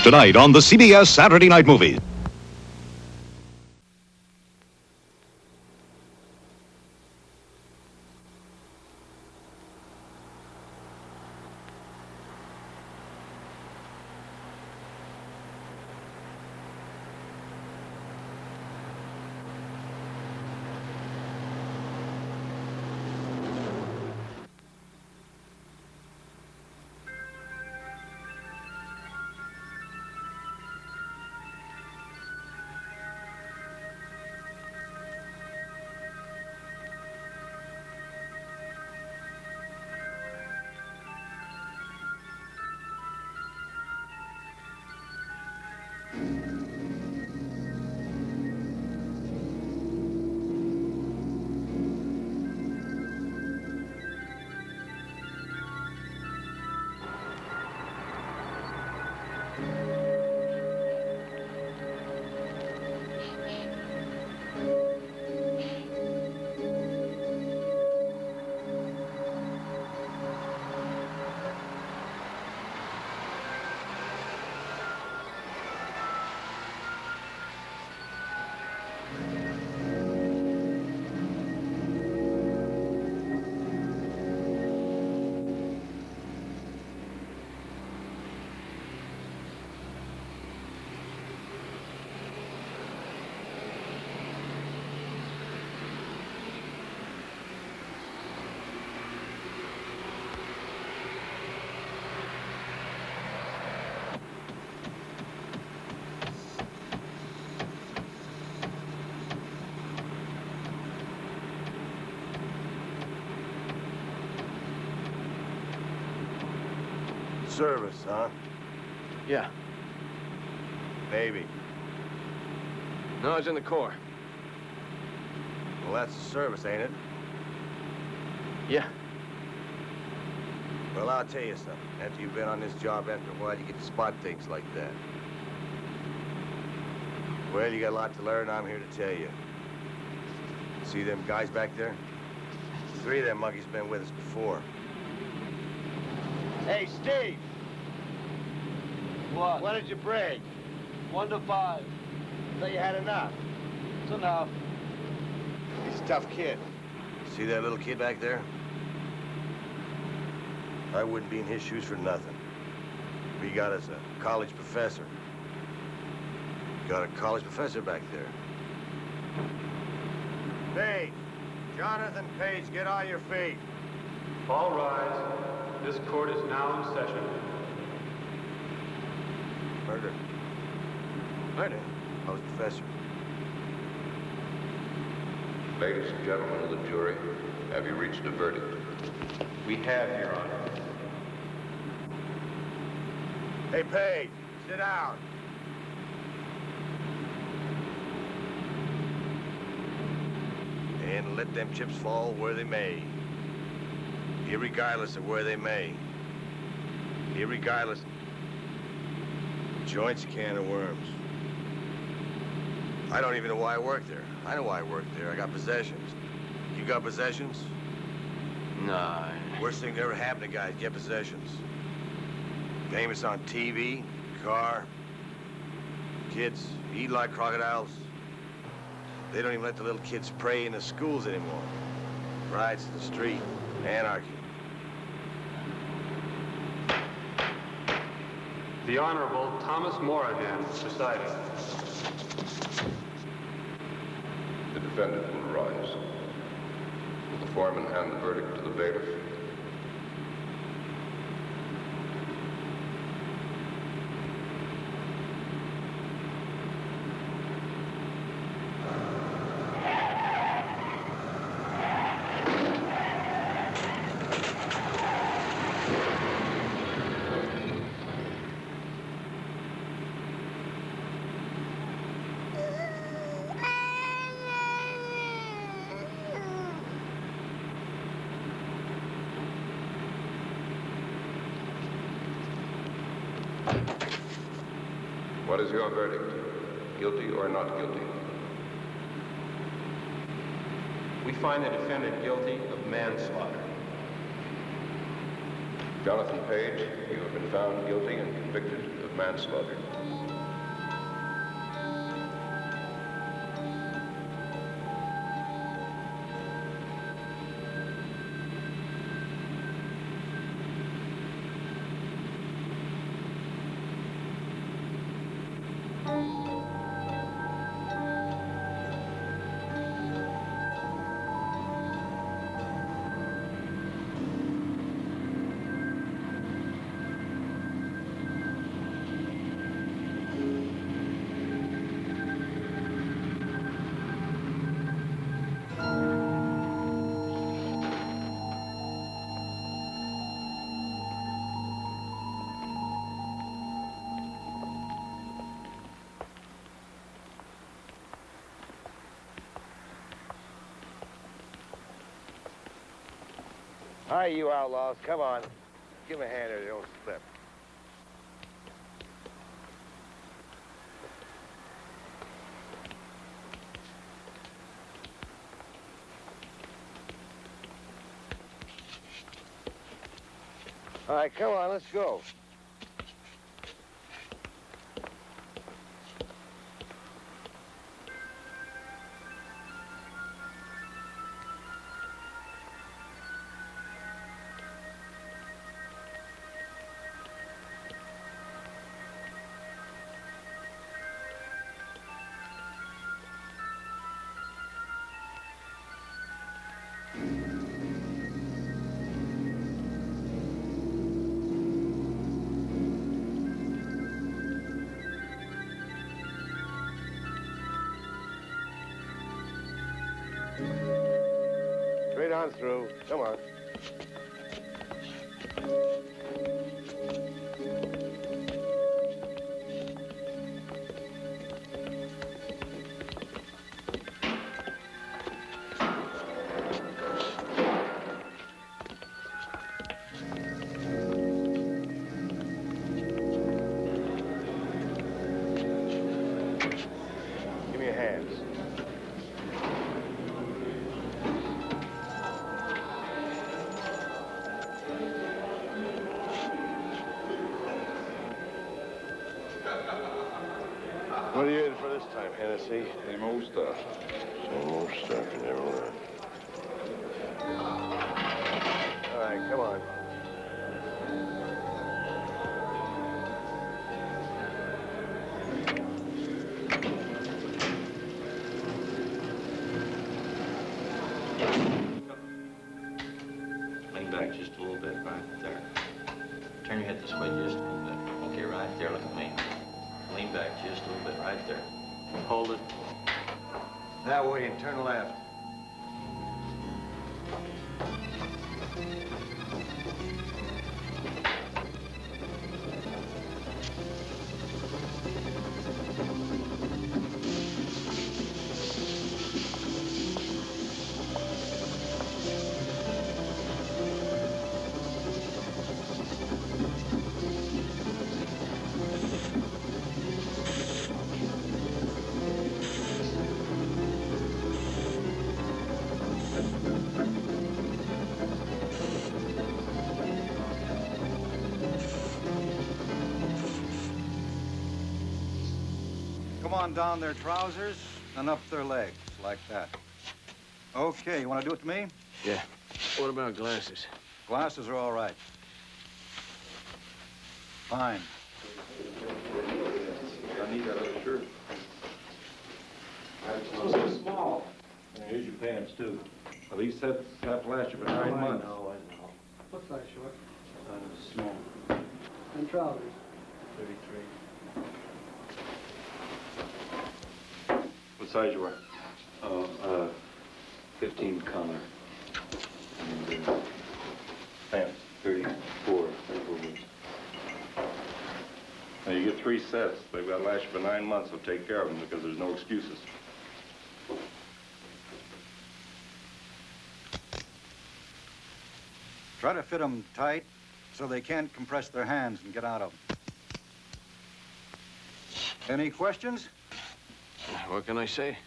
Tonight on the CBS Saturday Night Movies. Service, huh? Yeah. Navy. No, I was in the Corps. Well, that's the service, ain't it? Yeah. Well, I'll tell you something. After you've been on this job after a while, you get to spot things like that. Well, you got a lot to learn. I'm here to tell you. See them guys back there? 3 of them monkeys been with us before. Hey, Steve! What? What did you break? 1 to 5. Thought you had enough. It's enough. He's a tough kid. See that little kid back there? I wouldn't be in his shoes for nothing. We got us a college professor. Got a college professor back there. Page! Jonathan Page, get on your feet. All rise. This court is now in session. Murder. Murder? I was professor. Ladies and gentlemen of the jury, have you reached a verdict? We have, Your Honor. Hey, Page, sit down. And let them chips fall where they may. Irregardless of where they may. Irregardless. Joint's a can of worms. I don't even know why I work there. I know why I work there. I got possessions. You got possessions? Nah. Worst thing that ever happened to guys, get possessions. Famous on TV, car. Kids eat like crocodiles. They don't even let the little kids pray in the schools anymore. Riots in the street, anarchy. The Honorable Thomas Morahan presiding. The defendant will rise. Will the foreman hand the verdict to the bailiff? What is your verdict? Guilty or not guilty? We find the defendant guilty of manslaughter. Jonathan Page, you have been found guilty and convicted of manslaughter. All right, you outlaws, come on. Give him a hand or they don't slip. All right, come on, let's go. Straight on through. Come on. Give me your hands. What are you in for this time, Hennessy? Same old stuff. Same old stuff, you never learn. All right, come on. Lean back just a little bit, right there. Turn your head this way just a little bit. Okay, right there, look at me. Lean back just a little bit, right there. Hold it. That way and turn left. Come on down their trousers and up their legs, like that. Okay, you want to do it to me? Yeah. What about glasses? Glasses are all right. Fine. I need that other shirt. Oh, so small. And here's your pants, too. Well, these sets have to last you for 9 months. I know. What size short? Small. And trousers? 33. What size you wear? 15 color. And, Pants. 34. Now, you get 3 sets. They've got to last you for 9 months, so take care of them because there's no excuses. Try to fit them tight so they can't compress their hands and get out of them. Any questions? What can I say?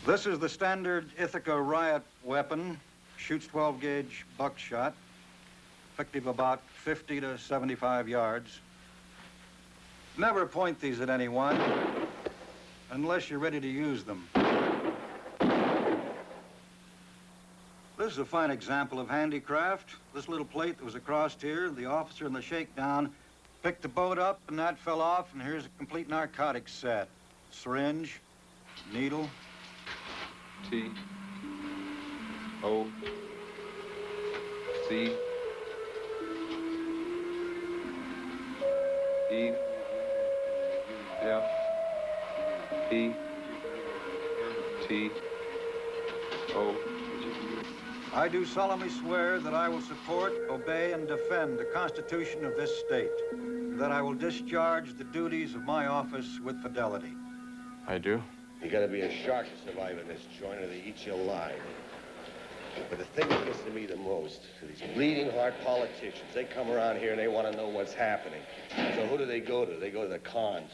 This is the standard Ithaca riot weapon. Shoots 12-gauge buckshot. Effective about 50 to 75 yards. Never point these at anyone unless you're ready to use them. This is a fine example of handicraft. This little plate that was across here, the officer in the shakedown picked the boat up and that fell off, and here's a complete narcotics set. Syringe, needle. T. O. C. E. F. P. T. O. I do solemnly swear that I will support, obey, and defend the Constitution of this state, that I will discharge the duties of my office with fidelity. I do. You gotta be a shark to survive in this joint, or they eat you alive. But the thing that gets to me the most, these bleeding heart politicians, they come around here and they want to know what's happening. So who do? They go to the cons.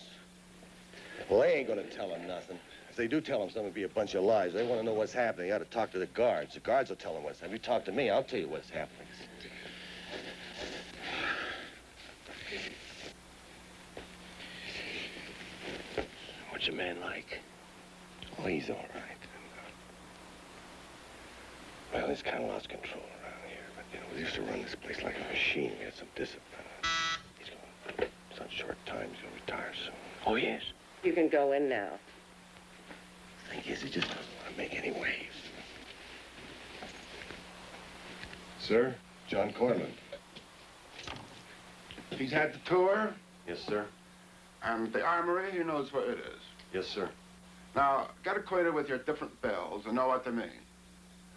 Well, they ain't gonna tell them nothing. If they do tell them something, it'll be a bunch of lies. They want to know what's happening. You ought to talk to the guards. The guards will tell them what's happening. You talk to me, I'll tell you what's happening. What's a man like? Oh, he's all right. Well, he's kind of lost control around here. But, you know, we used to run this place like a machine. We had some discipline. He's going, it's on short time. He's going to retire soon. Oh, yes. You can go in now. The thing is, he just doesn't want to make any waves. Sir, John Courtland. He's had the tour, Yes, sir. and the armory, he knows where it is. Yes, sir. Now, get acquainted with your different bells and know what they mean.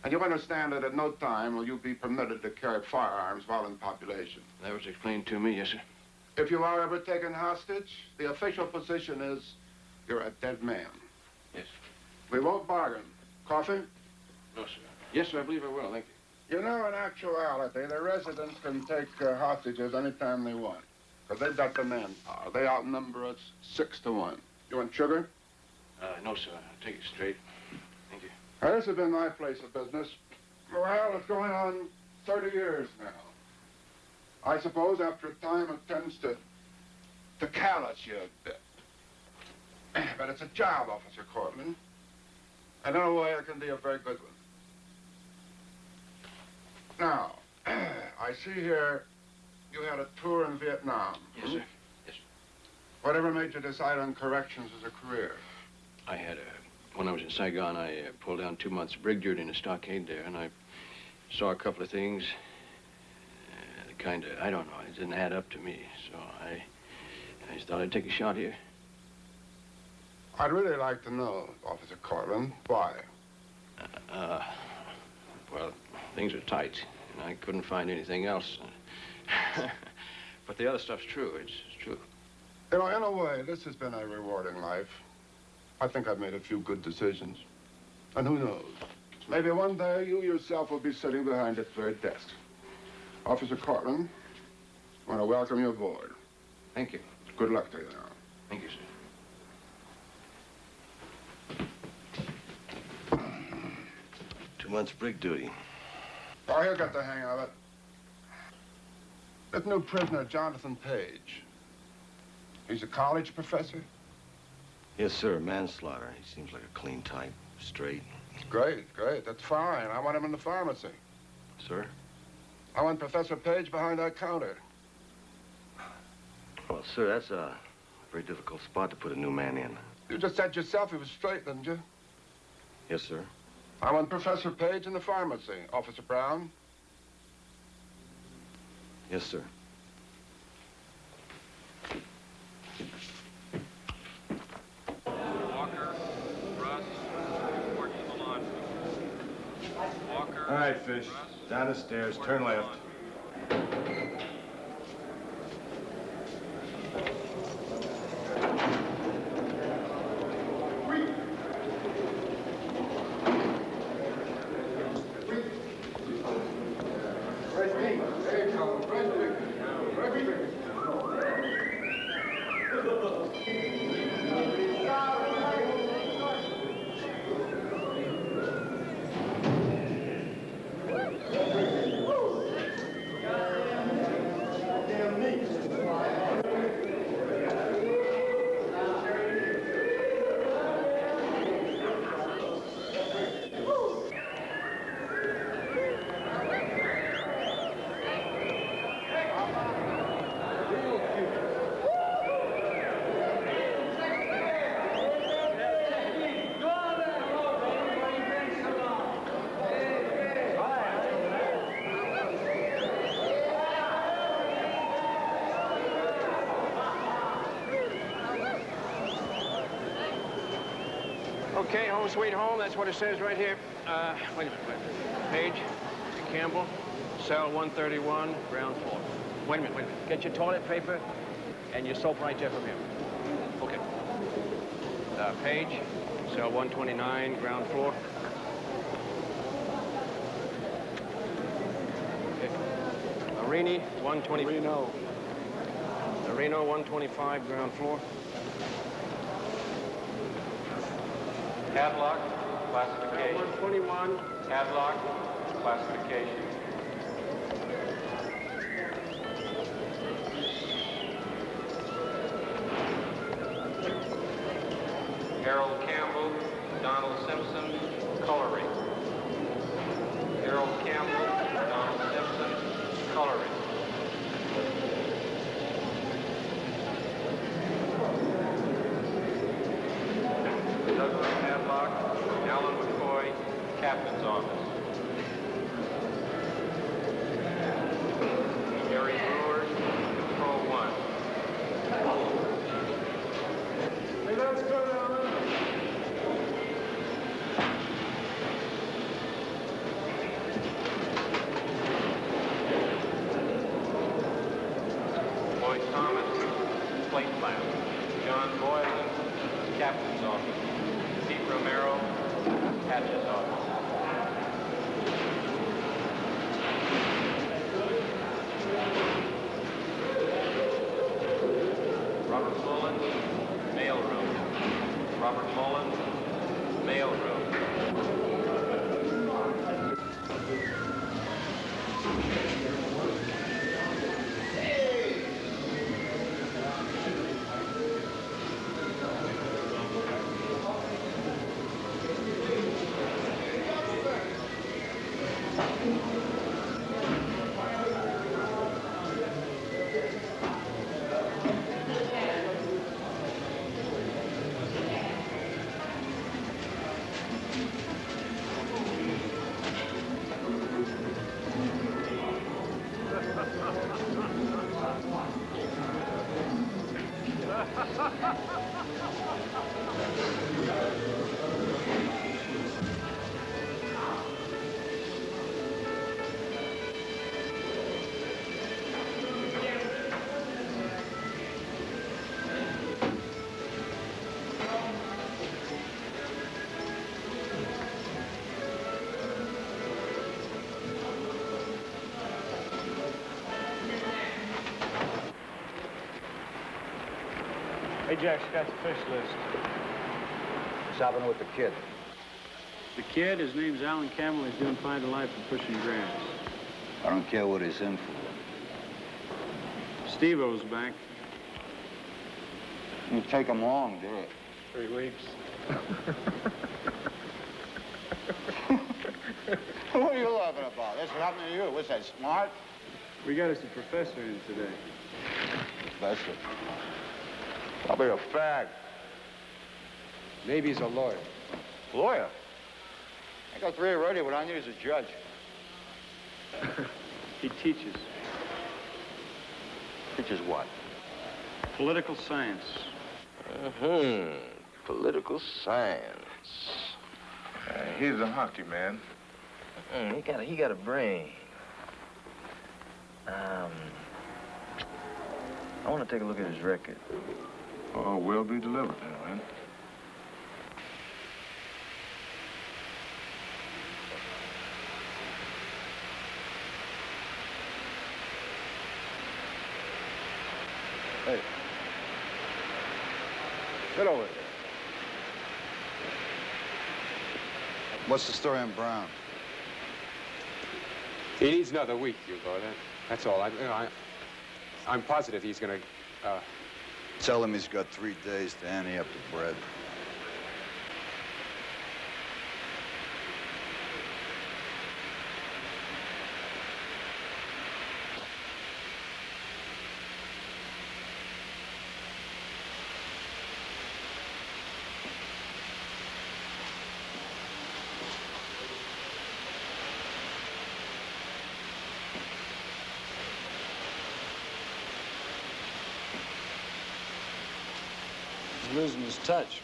And you understand that at no time will you be permitted to carry firearms while in population. That was explained to me, yes, sir. If you are ever taken hostage, the official position is you're a dead man. Yes. We won't bargain. Coffee? No, sir. Yes, sir, I believe I will. Thank you. You know, in actuality, the residents can take hostages anytime they want. Because they've got the manpower. They outnumber us 6 to 1. You want sugar? No, sir. I'll take it straight. Thank you. Now, this has been my place of business. Well, it's going on 30 years now. I suppose after a time it tends to callous you a bit. But it's a job, Officer Courtland. And in a way, it can be a very good one. Now, I see here you had a tour in Vietnam. Yes, sir. Yes, sir. Whatever made you decide on corrections as a career? I had when I was in Saigon, I pulled down 2 months brig duty in a stockade there, and I saw a couple of things. Kind of, I don't know, it didn't add up to me, so I just thought I'd take a shot here. I'd really like to know, Officer Courtland, why? Well, things are tight, and I couldn't find anything else. But the other stuff's true, it's true. You know, in a way, this has been a rewarding life. I think I've made a few good decisions. And who knows? Maybe one day you yourself will be sitting behind this very desk. Officer Courtland, I want to welcome you aboard. Thank you. Good luck to you now. Thank you, sir. 2 months brig duty. Oh, he'll get the hang of it. This new prisoner, Jonathan Page. He's a college professor? Yes, sir. Manslaughter. He seems like a clean type. Straight. Great, great. That's fine. I want him in the pharmacy. Sir? I want Professor Page behind that counter. Well, sir, that's a very difficult spot to put a new man in. You just said yourself he was straight, didn't you? Yes, sir. I want Professor Page in the pharmacy. Officer Brown? Yes, sir. Walker, Russ, report to the laundry. Walker. All right, Fish. Russ, Down the stairs. Turn left. Okay, home sweet home, that's what it says right here. Wait a minute, Page. Campbell, cell 131, ground floor. Wait a minute. Get your toilet paper and your soap right there from him. Okay. Page, cell 129, ground floor. Okay. Arini, 120. Reno, 125, ground floor. Padlock, classification. 121. Padlock, classification. Harold Campbell, Donald Simpson, coloring. Harold Campbell, Donald Simpson, coloring. Douglas Padlock, Alan McCoy, Captain's Office. Harry Brewer, Control 1. Hey, let's go down there. Lloyd Thomas, plate plant. John Boylan, Captain's Office. Pete Romero, Hatch's Office. Robert Mullen, mail room. Robert Mullen, mail room. Hey, Jack's got the fish list. What's happening with the kid? The kid, his name's Alan Campbell. He's doing fine to life for pushing grass. I don't care what he's in for. Steve-O's back. You take him long, do it. 3 weeks. What are you laughing about? This is happening to you. What's that, smart? We got us a professor in today. Professor? Probably a fag. Maybe he's a lawyer. Lawyer? I got 3 already. What I need is a judge. He teaches. Teaches what? Political science. Political science. He's a hockey man. He got a brain. I want to take a look at his record. Oh, will be delivered, man. Hey. Get over here. What's the story on Brown? He needs another week, you Lord. That's all. I'm positive he's gonna, Tell him he's got 3 days to ante up the bread. He's losing his touch.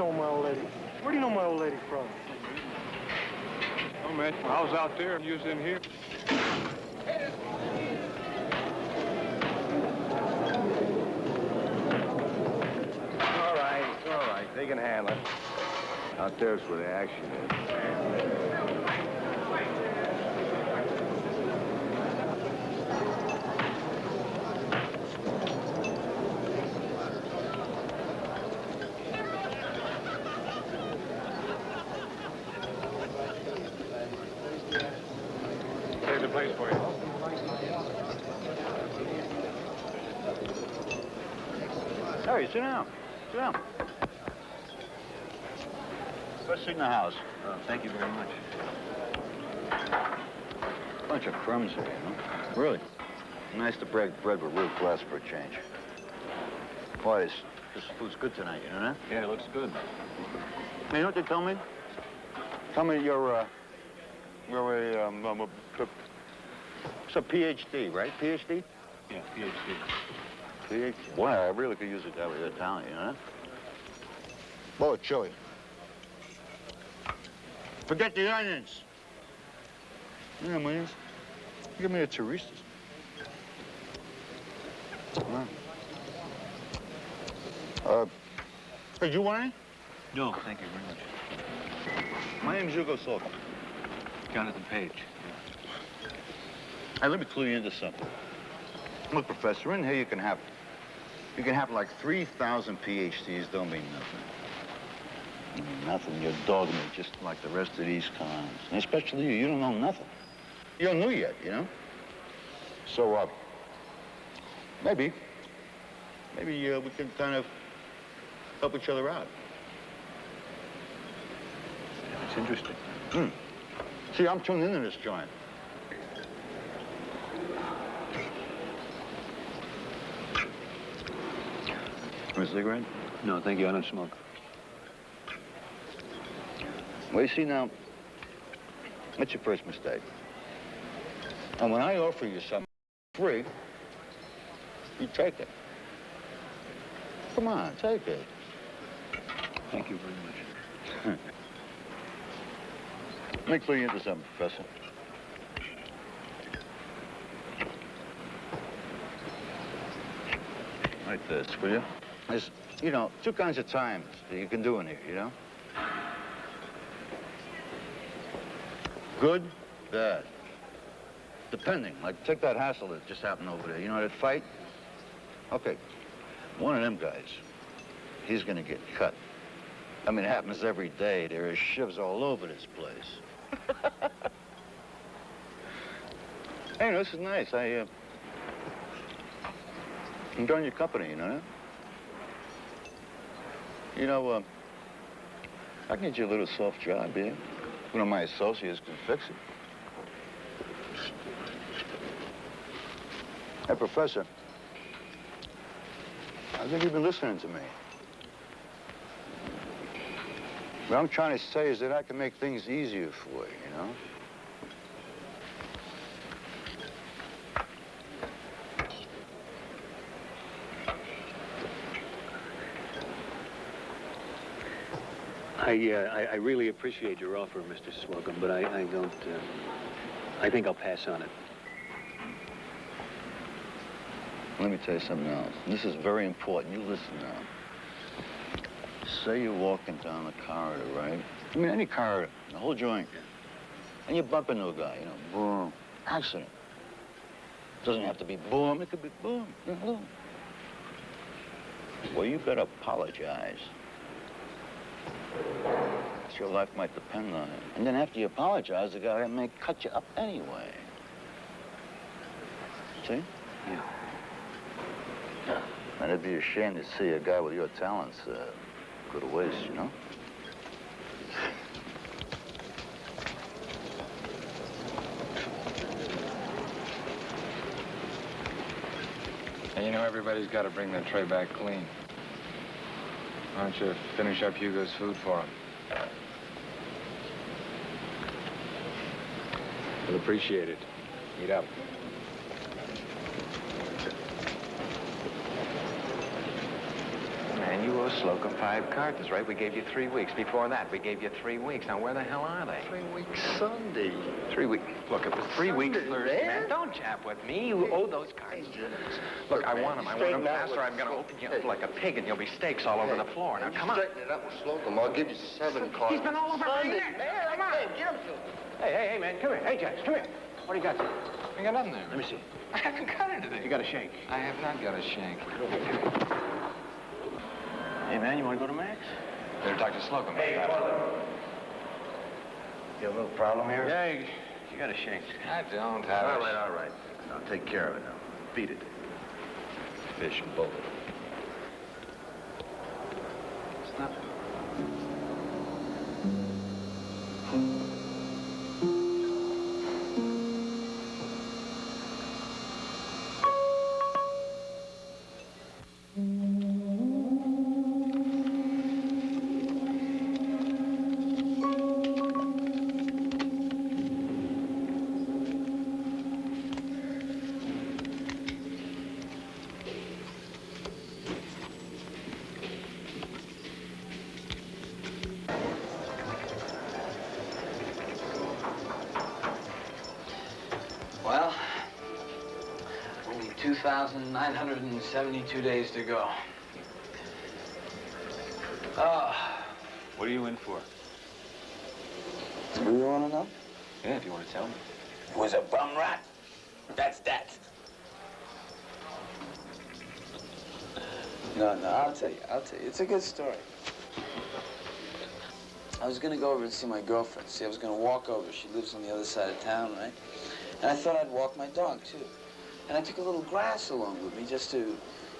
know my old lady? Where do you know my old lady from? Oh, man, I was out there and you was in here. It's all right. They can handle it. Out there's where the action is. Save the place for you. Hey, sit down. Sit down. Best seat in the house. Oh, thank you very much. Bunch of crumbs here, you know? Really. Nice to break bread with real glass for a change. Boy, this food's good tonight, you know that? Yeah, it looks good. Hey, you know what they tell me? Tell me you're a it's a PhD, right? PhD? Yeah, PhD. PhD? Boy, I really could use it that way, your talent, you know that? Boy, chili. Forget the onions. Yeah, please. Give me a Teresa's. Hey, you want any? No, thank you very much. My name's Hugo Slocum. Jonathan Page. Hey, let me clue you into something. Look, Professor, in here you can have like 3,000 PhDs, don't mean nothing. Nothing, you're dogma, just like the rest of these cons. And especially you don't know nothing. You don't know yet, you know? So, maybe we can kind of help each other out. It's interesting. See, I'm tuned into this joint. Want a cigarette? No, thank you. I don't smoke. Well, you see now, that's your first mistake. And when I offer you something free, you take it. Come on, take it. Thank you very much. Let me clue you into something, Professor. Like this, will you? There's, you know, two kinds of times that you can do in here, you know? Good, bad. Depending. Like, take that hassle that just happened over there. You know that fight? Okay. One of them guys, he's gonna get cut. I mean, it happens every day. There are shivs all over this place. Hey, this is nice. I'm enjoying your company, you know that? You know, I can get you a little soft job here. One of my associates can fix it. Hey, Professor, I think you've been listening to me. What I'm trying to say is that I can make things easier for you, you know? I really appreciate your offer, Mr. Slocum, but I don't, I think I'll pass on it. Let me tell you something else. This is very important. You listen now. Say you're walking down the corridor, right? I mean, any corridor, the whole joint. Yeah. And you bump into a guy, you know, boom, accident. Doesn't have to be boom, it could be boom, boom. Well, you better apologize. Your life might depend on it. And then after you apologize, the guy may cut you up anyway. See? Yeah. And it'd be a shame to see a guy with your talents go to waste, you know? And you know, everybody's got to bring their tray back clean. Why don't you finish up Hugo's food for him? He'll appreciate it. Eat up. Man, man, you owe Slocum 5 cartons, right? We gave you 3 weeks. Before that, we gave you 3 weeks. Now, where the hell are they? 3 weeks Sunday. 3 weeks. Look, it was 3 weeks Sunday, Thursday, man. man. Don't jab with me. You owe those cartons. Look, I want them. I want them fast, or I'm going to open you up like a pig, and you'll be steaks all over the floor. Now, come on. Straighten it up with Slocum. I'll give you 7 cartons. He's been all over my neck. Come on. Get him to Hey, man, come here. Hey, Judge, come here. What do you got there? I got nothing there. Let me see. I haven't got anything. You got a shank. I have not got a shank. Hey, man, you want to go to Max? Better talk to Slocum. Hey, Courtland. You have a little problem here? Yeah, you got a shank. I don't have All right, all right. I'll take care of it now. Beat it. Fish and boat. It's nothing. Well, only 2,972 days to go. What are you in for? Do you want to know? Yeah, if you want to tell me. It was a bum rat. That's that. No, I'll tell you. It's a good story. I was gonna go over and see my girlfriend. See, I was gonna walk over. She lives on the other side of town, right? And I thought I'd walk my dog, too. And I took a little grass along with me just to,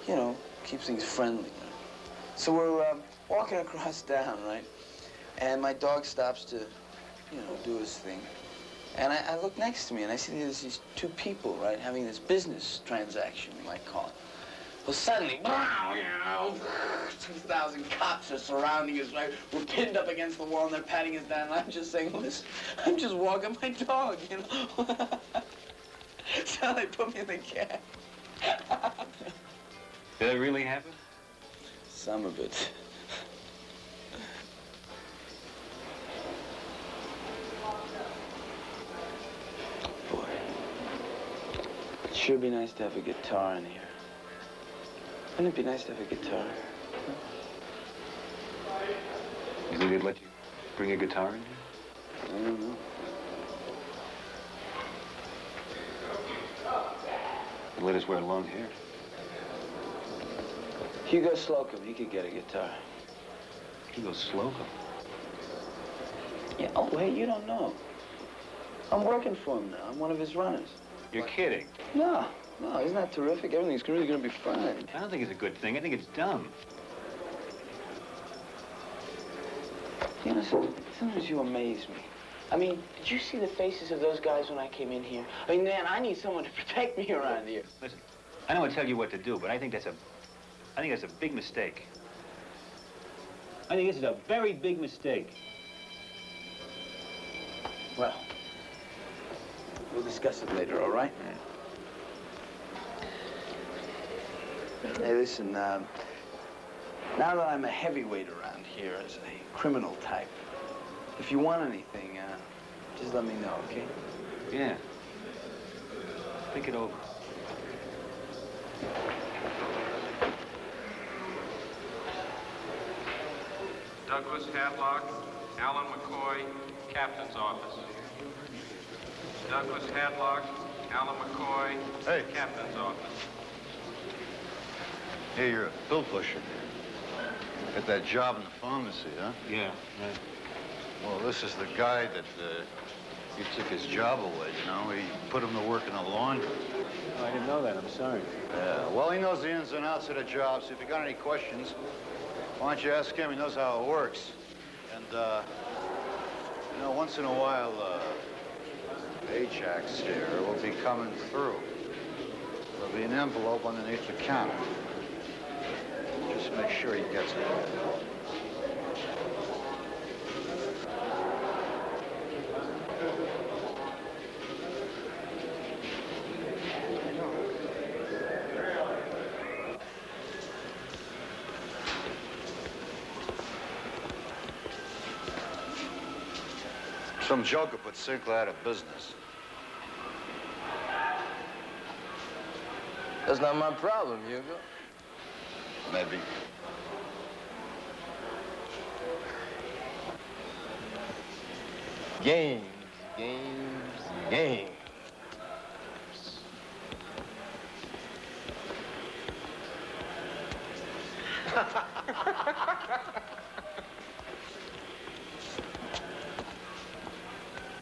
you know, keep things friendly. So we're walking across town, right? And my dog stops to, you know, do his thing. And I look next to me, and I see there's these 2 people, right, having this business transaction, you might call it. Well, suddenly, you know, 2,000 cops are surrounding us, right? We're pinned up against the wall, and they're patting us down, and I'm just saying, listen, I'm just walking my dog, you know? So they put me in the cab. Did that really happen? Some of it. Boy, it'd sure be nice to have a guitar in here. Wouldn't it be nice to have a guitar? You think they'd let you bring a guitar in here? I don't know. And let us wear long hair. Hugo Slocum, he could get a guitar. Hugo Slocum? Yeah, oh, hey, you don't know. I'm working for him now. I'm one of his runners. You're kidding. No, isn't that terrific? Everything's really gonna be fine. I don't think it's a good thing. I think it's dumb. You know, sometimes you amaze me. I mean, did you see the faces of those guys when I came in here? I mean, man, I need someone to protect me around here. Listen, I don't want to tell you what to do, but I think that's a big mistake. I think this is a very big mistake. Well, we'll discuss it later, all right? Hey, listen, now that I'm a heavyweight around here as a criminal type, if you want anything, just let me know, okay? Yeah. Think it over. Douglas Hadlock, Alan McCoy, Captain's Office. Douglas Hadlock, Alan McCoy, Hey. Captain's Office. Hey, you're a bill pusher. Got that job in the pharmacy, huh? Yeah, right. Well, this is the guy that you took his job away, you know? He put him to work in the laundry. Oh, I didn't know that. I'm sorry. Yeah, well, he knows the ins and outs of the job, so if you got any questions, why don't you ask him? He knows how it works. And, you know, once in a while, paychecks here will be coming through. There'll be an envelope underneath the counter. Just make sure he gets it. Some joker put Sinclair out of business. That's not my problem, Hugo. Maybe. Games, games, games.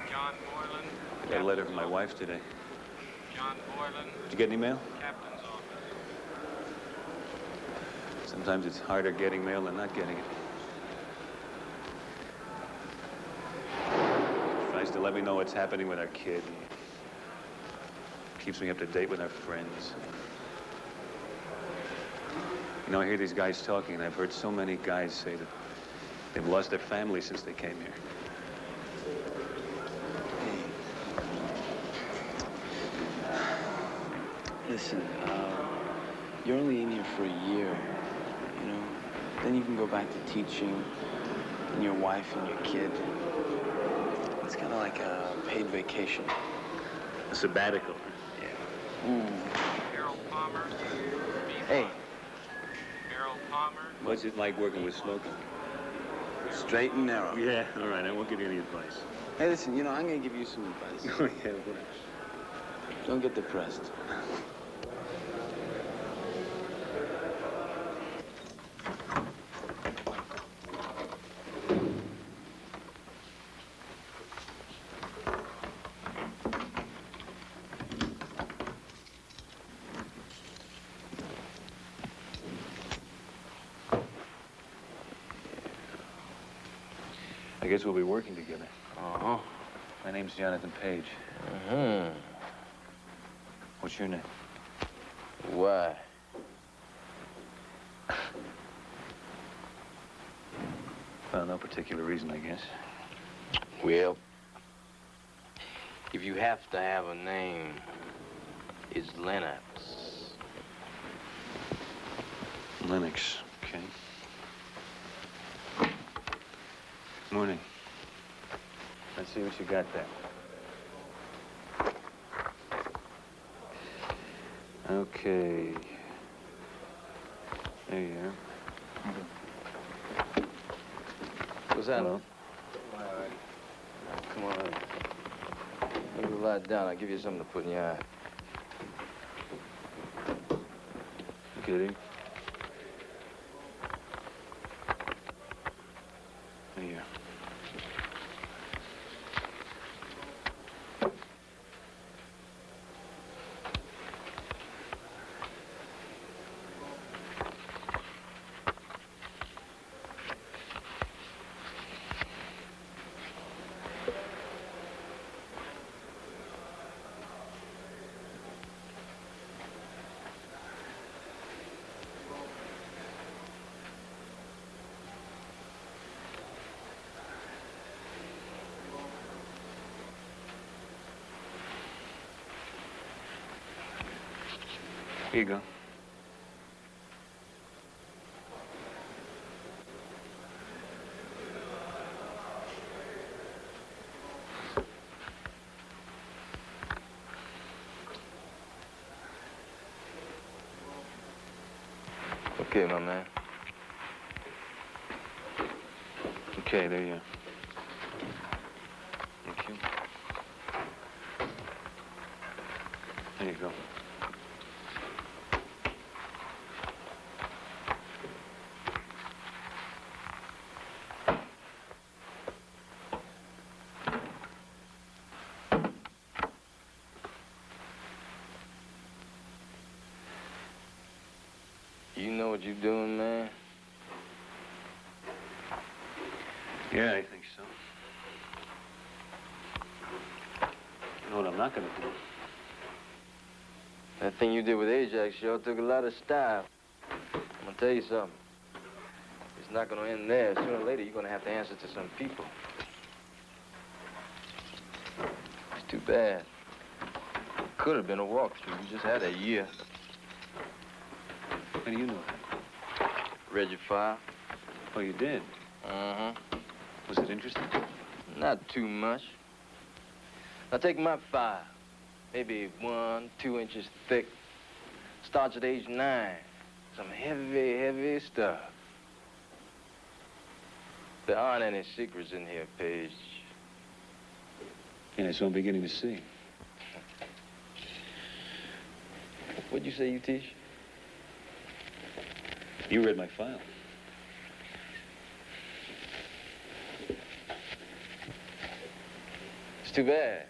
John Moreland. Got a letter from my wife today. John Moreland. Did you get any mail? Captain's office. Sometimes it's harder getting mail than not getting it. Tries to let me know what's happening with our kid. Keeps me up to date with our friends. You know, I hear these guys talking, and I've heard so many guys say that they've lost their family since they came here. Listen, you're only in here for a year, you know? Then you can go back to teaching, and your wife and your kid. It's kind of like a paid vacation. A sabbatical. Yeah. Harold Palmer. Hey. Harold Palmer. What's it like working with smoking? Straight and narrow. Yeah, all right, I won't give you any advice. Hey, listen, you know, I'm going to give you some advice. Oh, yeah, what? Don't get depressed. I guess we'll be working together. Uh-huh. My name's Jonathan Page. Uh-huh. What's your name? Why? Well, no particular reason, I guess. Well, if you have to have a name, it's Lennox. Lennox, okay. Morning. Let's see what you got there. Okay. There you are. What's that? Hello. Come on. You lie down. I'll give you something to put in your eye. Kidding? There you are. Here you go. Okay, my man. Okay, there you are. Thank you. There you go. You know what you're doing, man? Yeah, I think so. You know what I'm not gonna do? That thing you did with Ajax sure took a lot of style. I'm gonna tell you something. It's not gonna end there. Sooner or later, you're gonna have to answer to some people. It's too bad. Could have been a walkthrough. You just had a year. How do you know that? Read your file. Oh, you did? Uh-huh. Was it interesting? Not too much. Now take my file. Maybe 1, 2 inches thick. Starts at age 9. Some heavy, heavy stuff. There aren't any secrets in here, Page. Yeah, so I'm beginning to see. What'd you say, you teach? You read my file. It's too bad.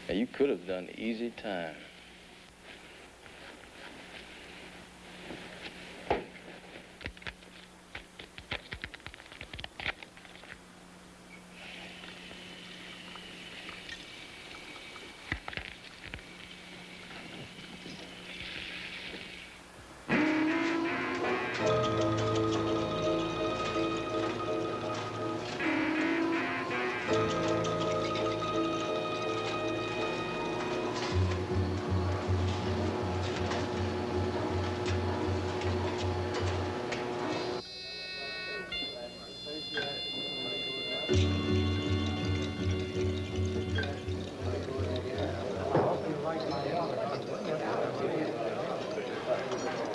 Now, you could have done easy time.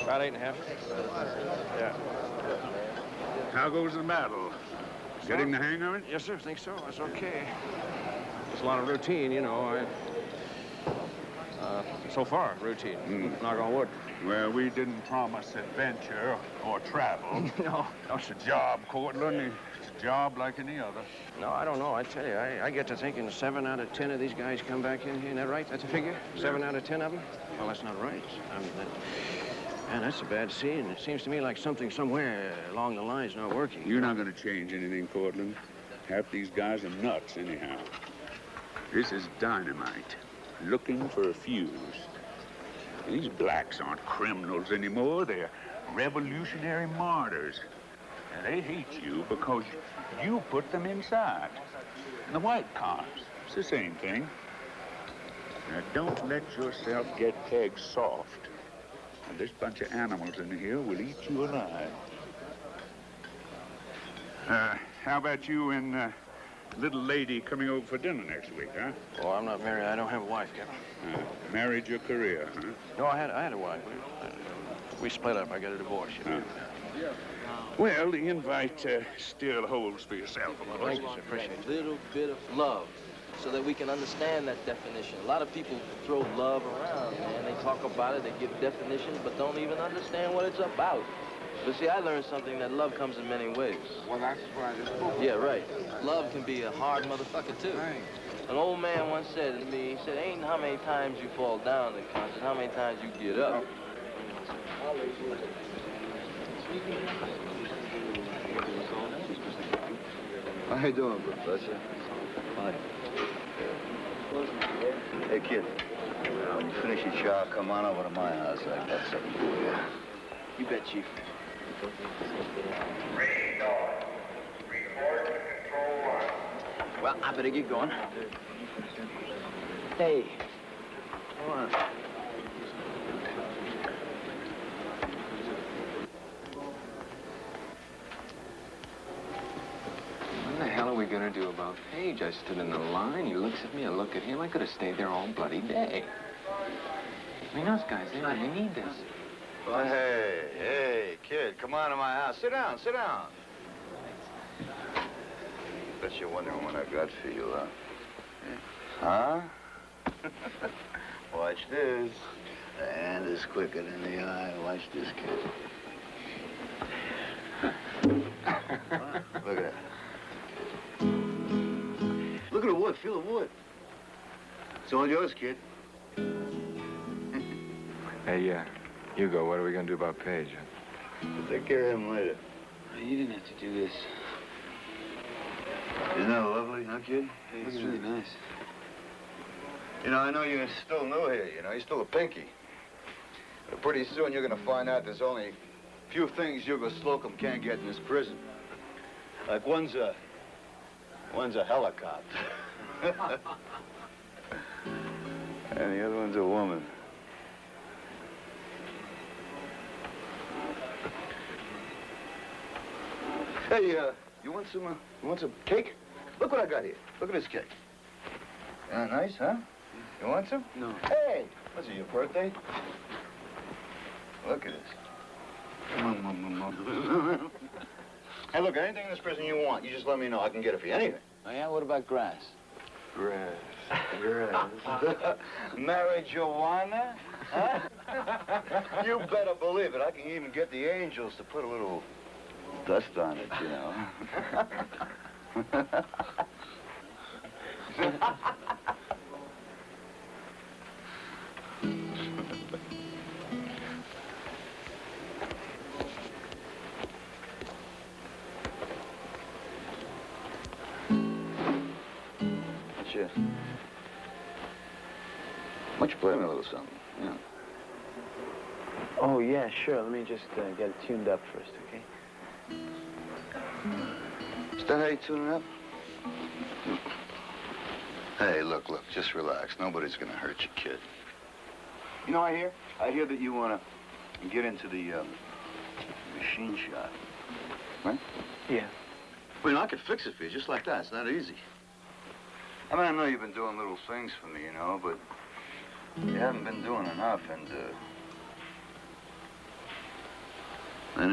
About 8.5. Yeah. How goes the battle? Getting the hang of it? Yes, sir. I think so. That's okay. It's a lot of routine, you know. So far, routine. Knock on wood. Well, we didn't promise adventure or travel. No. It's a job, Courtland. It's a job like any other. No, I don't know. I tell you, I get to thinking 7 out of 10 of these guys come back in here. Isn't that right? That's a figure? 7 out of 10 of them? Well, that's not right. I mean, man, that's a bad scene. It seems to me like something somewhere along the line's not working. You're not going to change anything, Courtland. Half these guys are nuts, anyhow. This is dynamite. Looking for a fuse. These blacks aren't criminals anymore. They're revolutionary martyrs. And they hate you because you put them inside. And the white cops, it's the same thing. Now, don't let yourself get pegged soft. And this bunch of animals in here will eat you alive. How about you and little lady coming over for dinner next week, huh? Oh, I'm not married. I don't have a wife, Captain. Married your career, huh? No, I had a wife. We split up. I got a divorce, you know. Well, the invite still holds for yourself, of course. Thank you, sir. Appreciate it. A little bit of love, so that we can understand that definition. A lot of people throw love around, man. They talk about it, they give definitions, but don't even understand what it's about. But see, I learned something that love comes in many ways. Well, that's why this book... Yeah, right. Love can be a hard motherfucker, too. Right. An old man once said to me, he said, ain't how many times you fall down that counts, it's how many times you get up. How you doing, Professor? Fine. Hey, kid. When you finish your chow, come on over to my house. I got something for you. You bet, Chief. Well, I better get going. Hey. Come on. What the hell are we gonna do about Page? I stood in the line, he looks at me, I look at him. I could have stayed there all bloody day. I mean, those guys, they need this. Oh, hey, kid, come on to my house. Sit down, sit down. Bet you're wondering what I got for you, huh? Huh? Watch this. The hand is quicker than the eye. Watch this, kid. Look at that. Look at the wood. Feel the wood. It's all yours, kid. Hey, Hugo, what are we gonna do about Page? We'll take care of him later. You didn't have to do this. Isn't that lovely, huh, kid? It's really nice. You know, I know you're still new here, you know. You're still a pinky. But pretty soon you're gonna find out there's only a few things Hugo Slocum can't get in this prison. Like one's a helicopter. And the other one's a woman. Hey, You want some cake? Look what I got here. Look at this cake. Nice, huh? You want some? No. Hey, what's it, your birthday? Look at this. Hey, look, anything in this present you want, you just let me know. I can get it for you. Anything. Oh, yeah? What about grass? Grass. Marijuana? Huh? You better believe it. I can even get the angels to put a little dust on it, you know. Why don't you play me a little something? Yeah. Oh, yeah, sure. Let me just get it tuned up first, okay? Is that how you tune it up? Hey, look, just relax. Nobody's gonna hurt you, kid. You know, I hear that you wanna get into the machine shop, right? Yeah. Well, you know, I could fix it for you just like that. It's not easy. I mean, I know you've been doing little things for me, you know, but you haven't been doing enough, and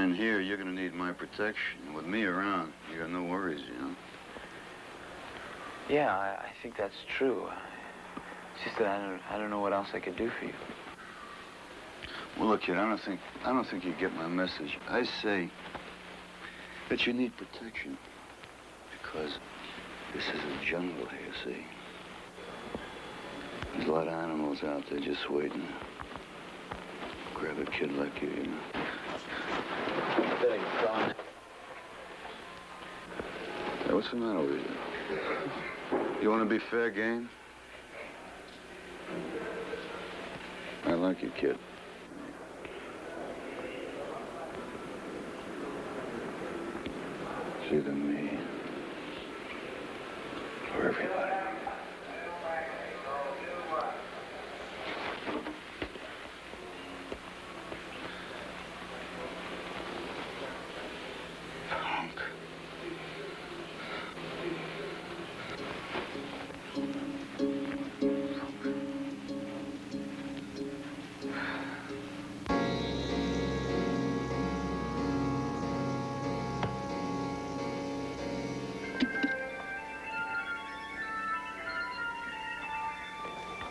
in here, you're gonna need my protection. With me around, you got no worries, you know. Yeah, I think that's true. It's just that I don't know what else I could do for you. Well, look, kid, I don't think you get my message. I say that you need protection because this is a jungle here, see? There's a lot of animals out there just waiting to grab a kid like you, you know? I better get going. Hey, what's the matter with you? You want to be fair game? I like you, kid. It's either me or everybody.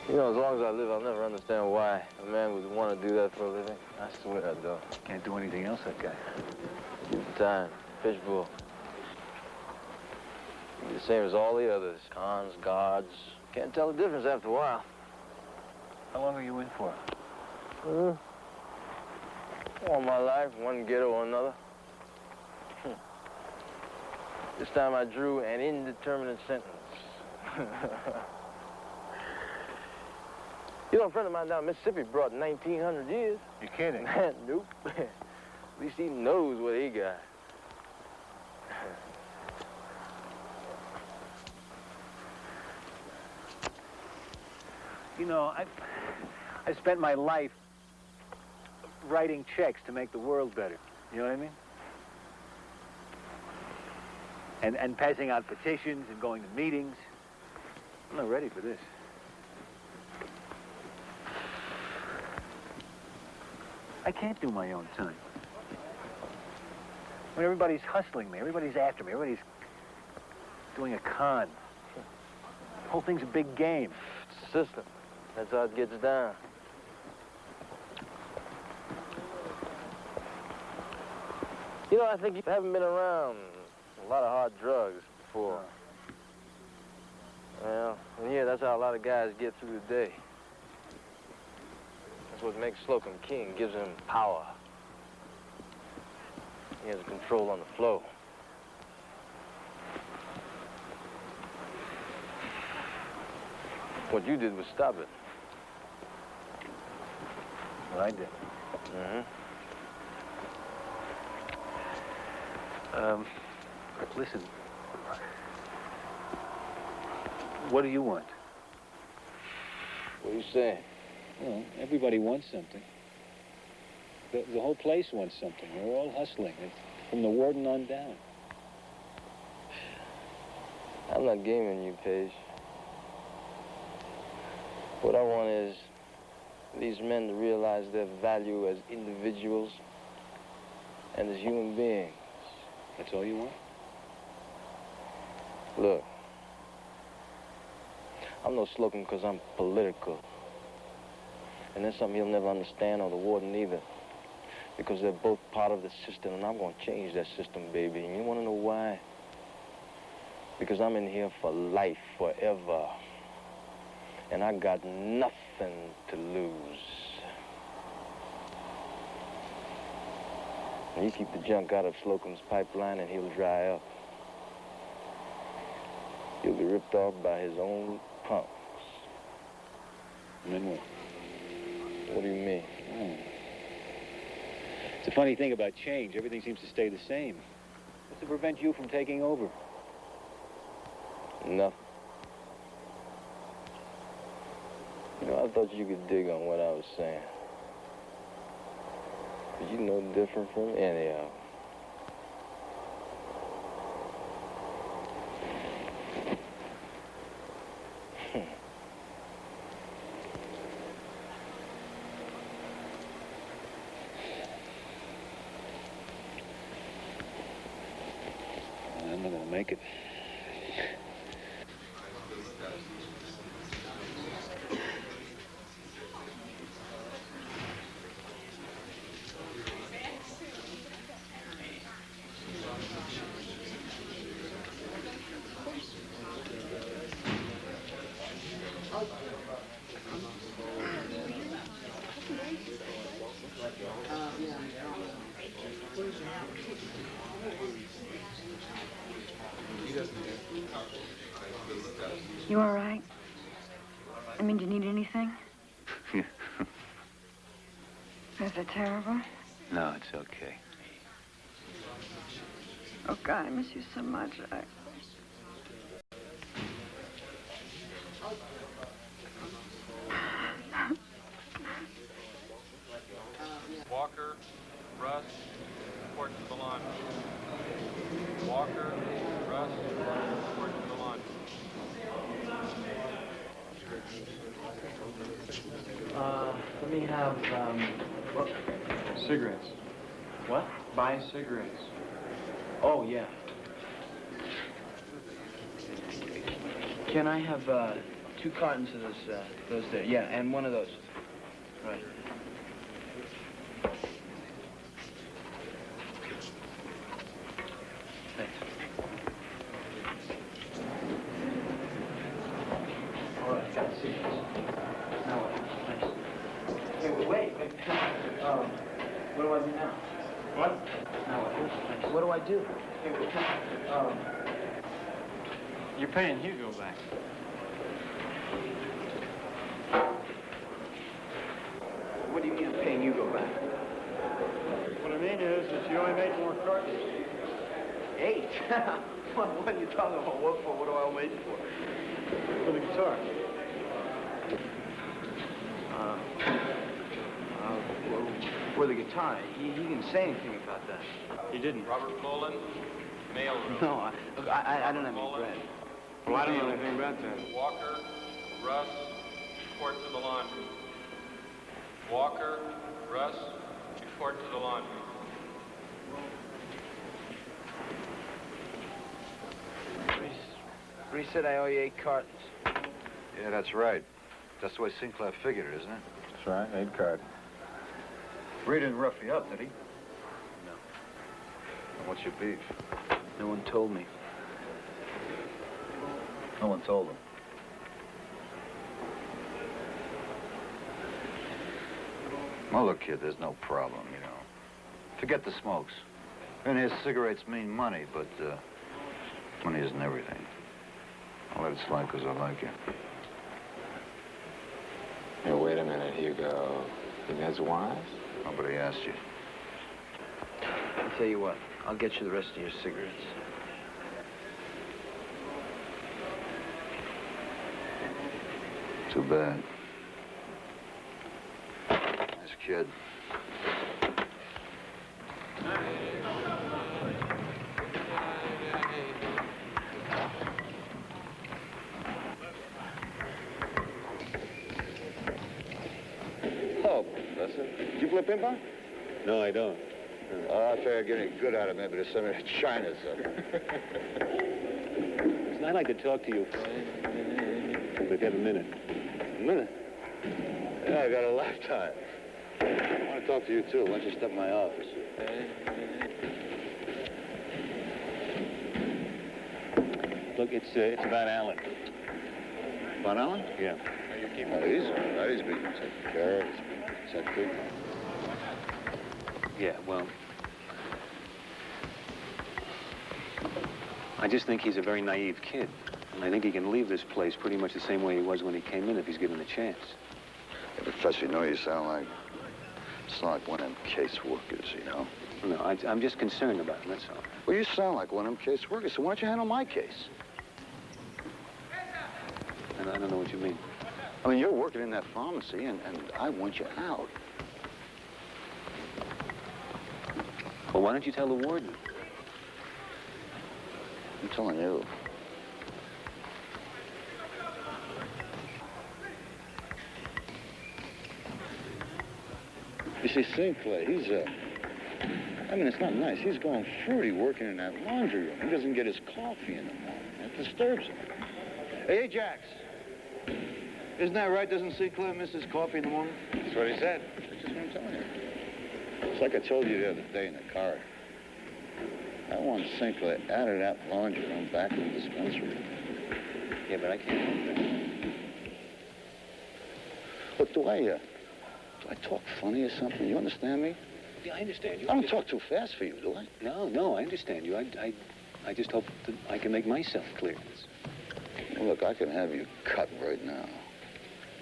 You know, as long as I live, I'll never understand why a man would want to do that for a living. I swear I don't. Can't do anything else, that guy. Time, fishbowl. The same as all the others. Cons, gods. Can't tell the difference after a while. How long are you in for? All my life, one ghetto or another. This time I drew an indeterminate sentence. You know, a friend of mine down in Mississippi brought 1,900 years. You kidding? Nope. At least he knows what he got. You know, I spent my life writing checks to make the world better. You know what I mean? And passing out petitions and going to meetings. I'm not ready for this. I can't do my own time. When everybody's hustling me, everybody's after me, everybody's doing a con. The whole thing's a big game. It's a system. That's how it gets down. You know, I think you haven't been around a lot of hard drugs before. Well, and yeah, that's how a lot of guys get through the day. That's what makes Slocum king, gives him power. He has control on the flow. What you did was stop it. What I did. Listen. What do you want? What are you saying? Well, everybody wants something. The whole place wants something. We're all hustling, from the warden on down. I'm not gaming you, Paige. What I want is these men to realize their value as individuals and as human beings. That's all you want? Look, I'm no slogan because I'm political. And that's something he'll never understand, or the warden either. Because they're both part of the system, and I'm going to change that system, baby. And you want to know why? Because I'm in here for life, forever. And I got nothing to lose. And you keep the junk out of Slocum's pipeline, and he'll dry up. He'll be ripped off by his own punks. And then what? What do you mean? Oh. It's a funny thing about change. Everything seems to stay the same. What's to prevent you from taking over? Nothing. You know, I thought you could dig on what I was saying. But you're no different from any of them. I'm not gonna make it. You all right? I mean, do you need anything? Is it terrible? No, it's okay. Oh, God, I miss you so much. Walker, Russ, report to the laundry. Walker, Russ, report to the laundry. Let me have, what? Cigarettes. What? Buy cigarettes. Oh, yeah. Can I have, 2 cartons of those there? Yeah, and one of those. Right. Thanks. All right, got cigarettes. Now what? Thanks. Hey, wait. What do I do now? What? Now what? Thanks. What do I do? You're paying Hugo back. What do you mean I'm paying Hugo back? What I mean is that you only made more cartons. 8? What are you talking about? What for? What do I owe 8 for? For the guitar. For the guitar. He didn't say anything about that. He didn't. Robert Poland, mail room. No, I don't have any bread. Well, I don't know anything about that. Walker, Russ, report to the laundry. Walker, Russ, report to the laundry. Bree said I owe you 8 cartons. Yeah, that's right. That's the way Sinclair figured it, isn't it? That's right, 8 card. Bree didn't rough you up, did he? No. And what's your beef? No one told me. No one told him. Well, look, kid, there's no problem, you know. Forget the smokes. And his cigarettes mean money, but money isn't everything. I'll let it slide because I like you. Hey, wait a minute, Hugo. He has wives? Nobody asked you. I'll tell you what. I'll get you the rest of your cigarettes. Too bad. Nice kid. ping-pong? No, I don't. Oh, I figure getting good out of maybe there's some China or something. Listen, I'd like to talk to you. If you have a minute. A minute? Yeah, I got a lifetime. I want to talk to you, too. Why don't you step in my office? Look, it's about Alan. About Alan? Yeah. He's being taken care of. He's that good. Yeah, well, I just think he's a very naive kid. And I think he can leave this place pretty much the same way he was when he came in if he's given a chance. Hey, Professor, you know you sound like one of them caseworkers, you know? No, I'm just concerned about him, that's all. Well, you sound like one of them caseworkers, so why don't you handle my case? And I don't know what you mean. I mean, you're working in that pharmacy, and I want you out. Well, why don't you tell the warden? I'm telling you. You see, Sinclair, he's, I mean, it's not nice. He's going fruity working in that laundry room. He doesn't get his coffee in the morning. It disturbs him. Hey, Jax. Isn't that right? Doesn't Sinclair miss his coffee in the morning? That's what he said. That's just what I'm telling you. It's like I told you the other day in the car. I want Sinclair out of that laundry room back in the dispensary. Yeah, but I can't help that. Look, do I talk funny or something? You understand me? Yeah, I understand you. I don't talk too fast for you, do I? No, I understand you. I just hope that I can make myself clear. Well, look, I can have you cut right now.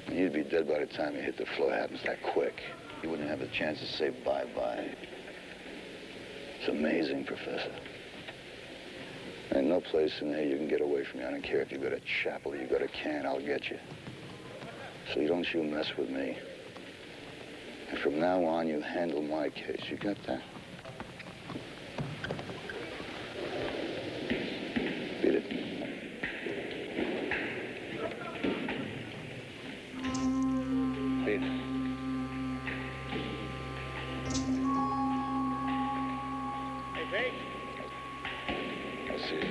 And you'd be dead by the time you hit the floor. It happens that quick. You wouldn't have a chance to say bye-bye. It's amazing, Professor. Ain't no place in here you can get away from me. I don't care if you go to chapel or you go to can, I'll get you. So you don't you mess with me. And from now on, you handle my case. You got that? Beat it. Beat it. I'll see you.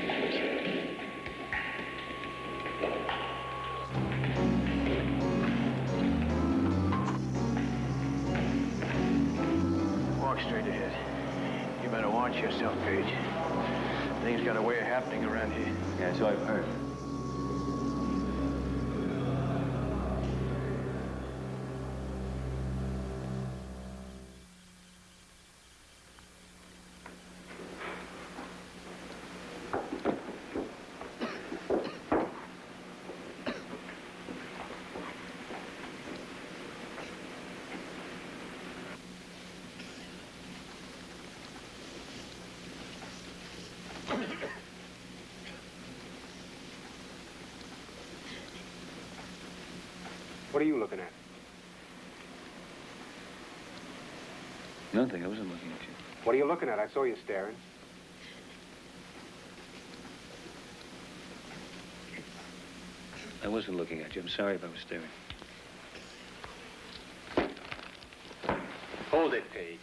Walk straight ahead. You better watch yourself, Page. Things got a way of happening around here. Yeah, so I've heard. What are you looking at? Nothing. I wasn't looking at you. What are you looking at? I saw you staring. I wasn't looking at you. I'm sorry if I was staring. Hold it, Page.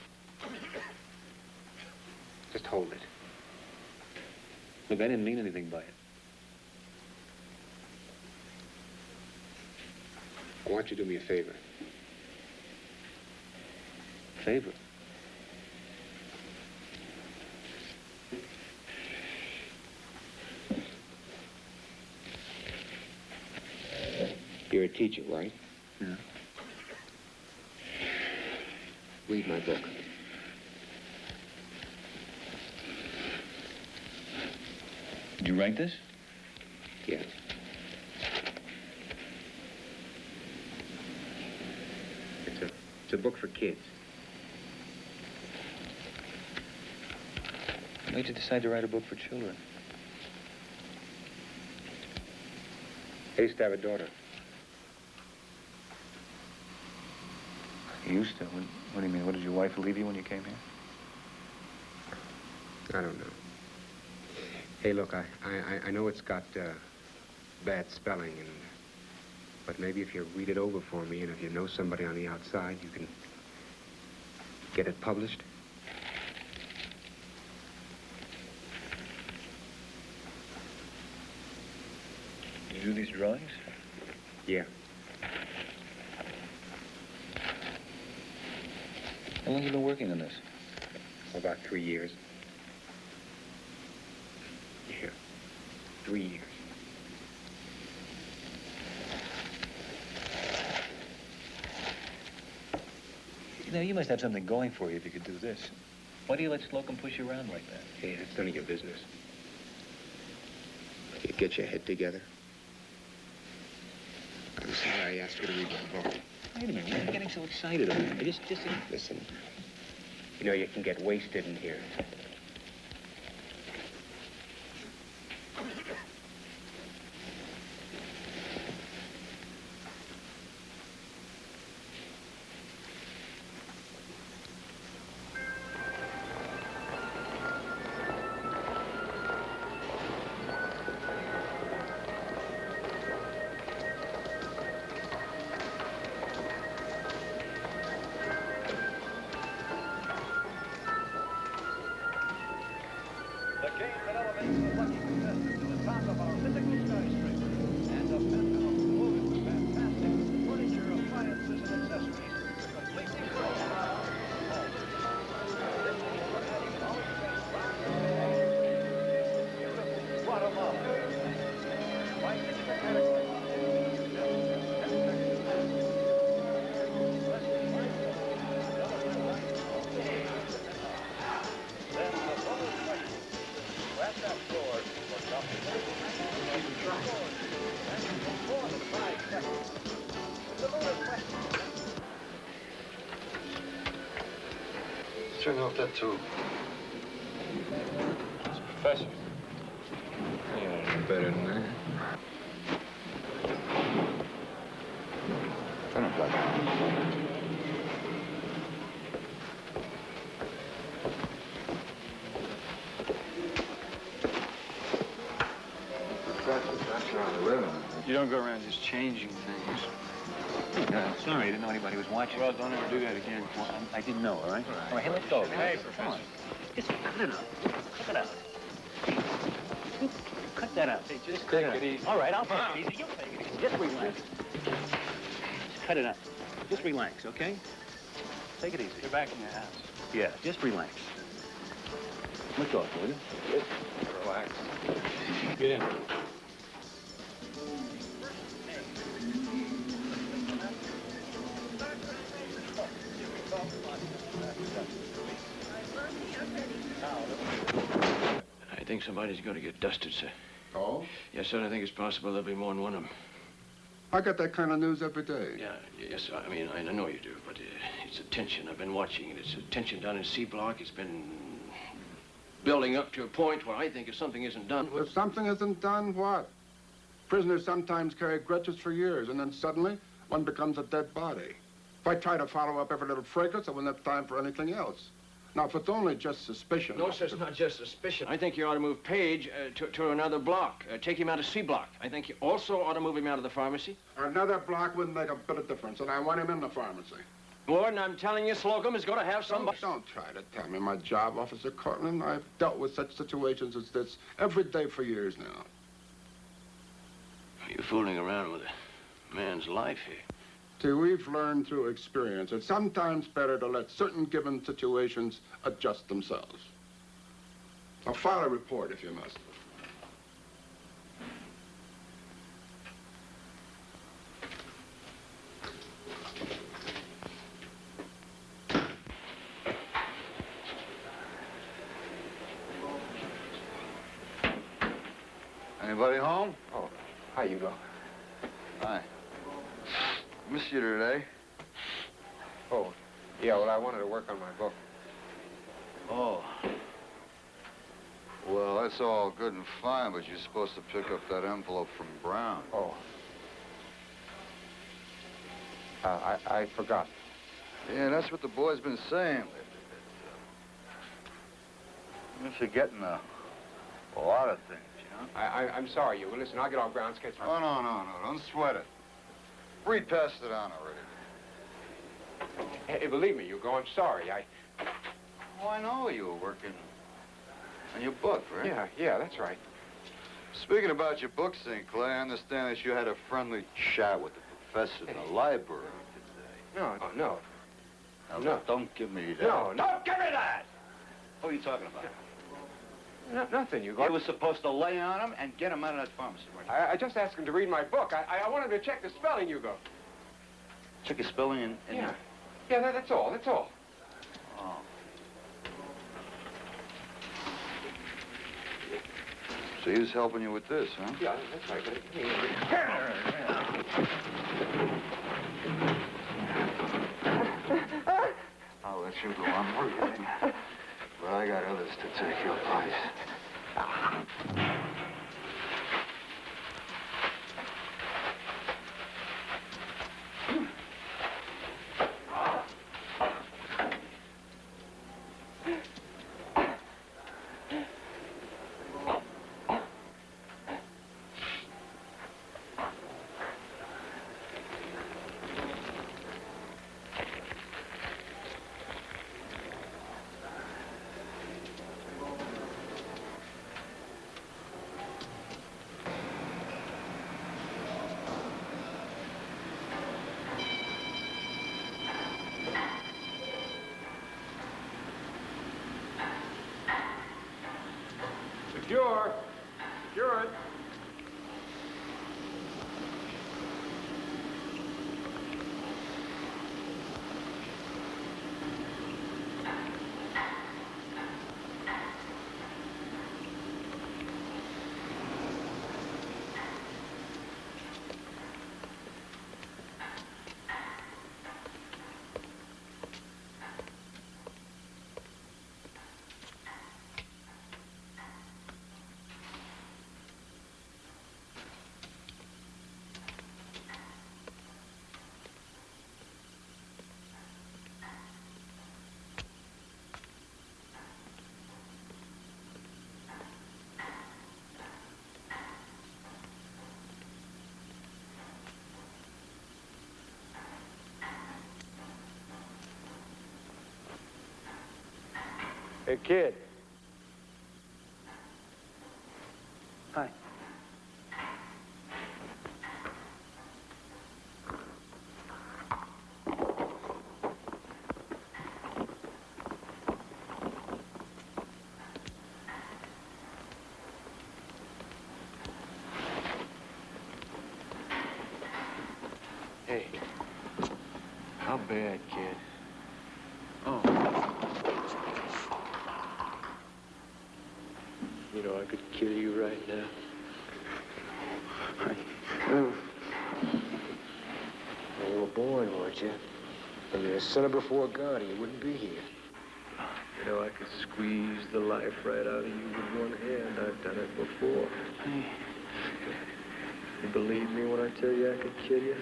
Just hold it. Look, I didn't mean anything by it. I want you to do me a favor. Favor? You're a teacher, right? Yeah. Read my book. Did you write this? Yeah. It's a book for kids. Why did you decide to write a book for children? I used to have a daughter. You used to? What do you mean? What, did your wife leave you when you came here? I don't know. Hey, look, I know it's got bad spelling, but maybe if you read it over for me and if you know somebody on the outside, you can get it published? You do these drawings? Yeah. How long have you been working on this? For about 3 years. Yeah. 3 years. You know, you must have something going for you if you could do this. Why do you let Slocum push you around like that? Hey, that's none of your business. You get your head together. I'm sorry I asked you to read my book. Wait a minute, why are you getting so excited over it? Just Listen, you know you can get wasted in here. Turn off that tube. It's a professor. Yeah, better than that. Turn it back on. That's around the ribbon. You don't go around just changing things. Sorry, I didn't know anybody was watching. Well, don't ever do that again. Well, I didn't know, all right? All right, hey, let's go. Hey, Come on. Just cut it out. Cut it out. Cut that out. Hey, just cut take it easy. All right, I'll take it easy. You'll take it easy. Just relax. Just cut it out. Just relax, okay? Take it easy. You're back in your house. Yeah, just relax. Let go, will you? Just relax. Get in. I think somebody's going to get dusted, sir. Oh? Yes, sir. I think it's possible there'll be more than one of them. I get that kind of news every day. Yeah, yes, sir. I mean, I know you do, but it's a tension. I've been watching it. It's a tension down in C Block. It's been building up to a point where I think if something isn't done... If something isn't done, what? Prisoners sometimes carry grudges for years, and then suddenly one becomes a dead body. If I try to follow up every little fracas, I wouldn't have time for anything else. Now, if it's only just suspicion... No, sir, it's not just suspicion. I think you ought to move Page to another block. Take him out of C Block. I think you also ought to move him out of the pharmacy. Another block wouldn't make a bit of difference, and I want him in the pharmacy. Warden, I'm telling you, Slocum is going to have somebody... Don't try to tell me my job, Officer Courtland. I've dealt with such situations as this every day for years now. You're fooling around with a man's life here. See, we've learned through experience it's sometimes better to let certain given situations adjust themselves. Now, file a report if you must. Anybody home? Oh, hi, Hugo. Hi. Missed you today. Oh, yeah, well, I wanted to work on my book. Oh. Well, that's all good and fine, but you're supposed to pick up that envelope from Brown. Oh. I forgot. Yeah, that's what the boy's been saying. You're forgetting a lot of things, you know? I'm sorry, Hugo. Listen, I'll get off ground sketch. Oh, no. Don't sweat it. Reed passed it on already. Hey, believe me, Hugo, I'm sorry. Oh, I know you were working on your book, right? Yeah, that's right. Speaking about your book, St. Clair, I understand that you had a friendly chat with the professor in the library today. No. Now, don't give me that. No, give me that! What are you talking about? Nothing, you You were supposed to lay on him and get him out of that pharmacy, weren't you? I just asked him to read my book. I wanted to check the spelling, Hugo. Check your spelling in Yeah. Yeah, that's all. Oh. So he was helping you with this, huh? Yeah, that's right. I'll let you go on working. But I got others to take your place. Secure it. Hey, kid. Hi. Hey, how bad, kid? Oh. You know, I could kill you right now. You were born, weren't you? And you're a sinner before God, and you wouldn't be here. You know, I could squeeze the life right out of you with one hand. I've done it before. You believe me when I tell you I could kill you?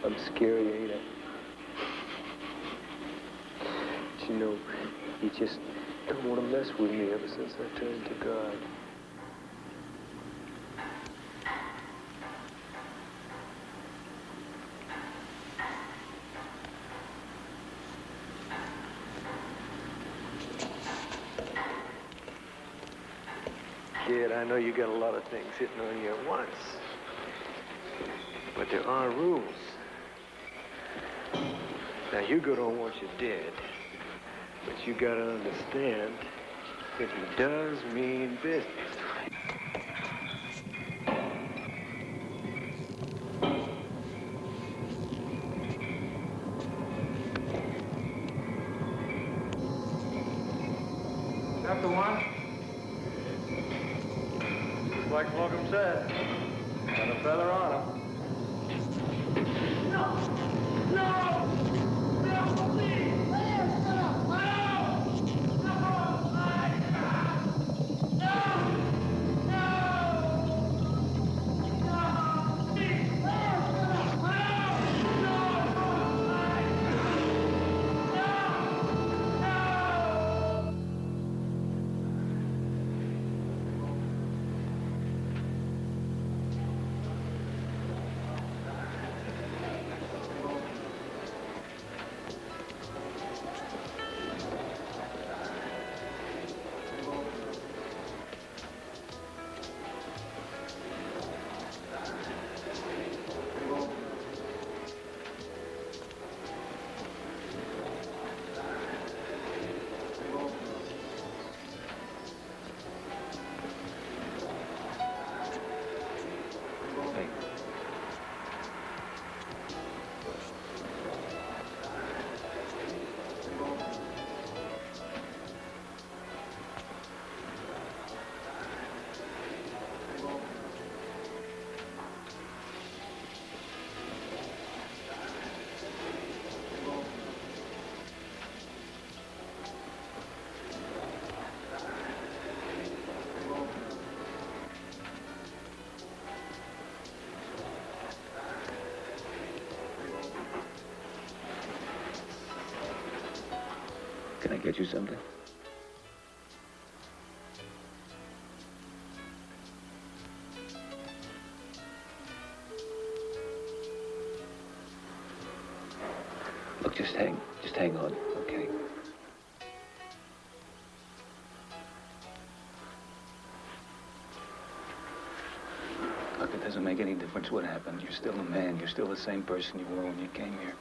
I'm scary, ain't I? But you know, you just don't want to mess with me ever since I turned to God. Kid, I know you got a lot of things hitting on you at once. But there are rules. Now, Hugo don't want you dead. But you gotta understand that he does mean business. Is that the one? Just like Logan said. Got a feather on him. Can I get you something? Look, just hang on, okay? Look, it doesn't make any difference what happened. You're still a man. You're still the same person you were when you came here.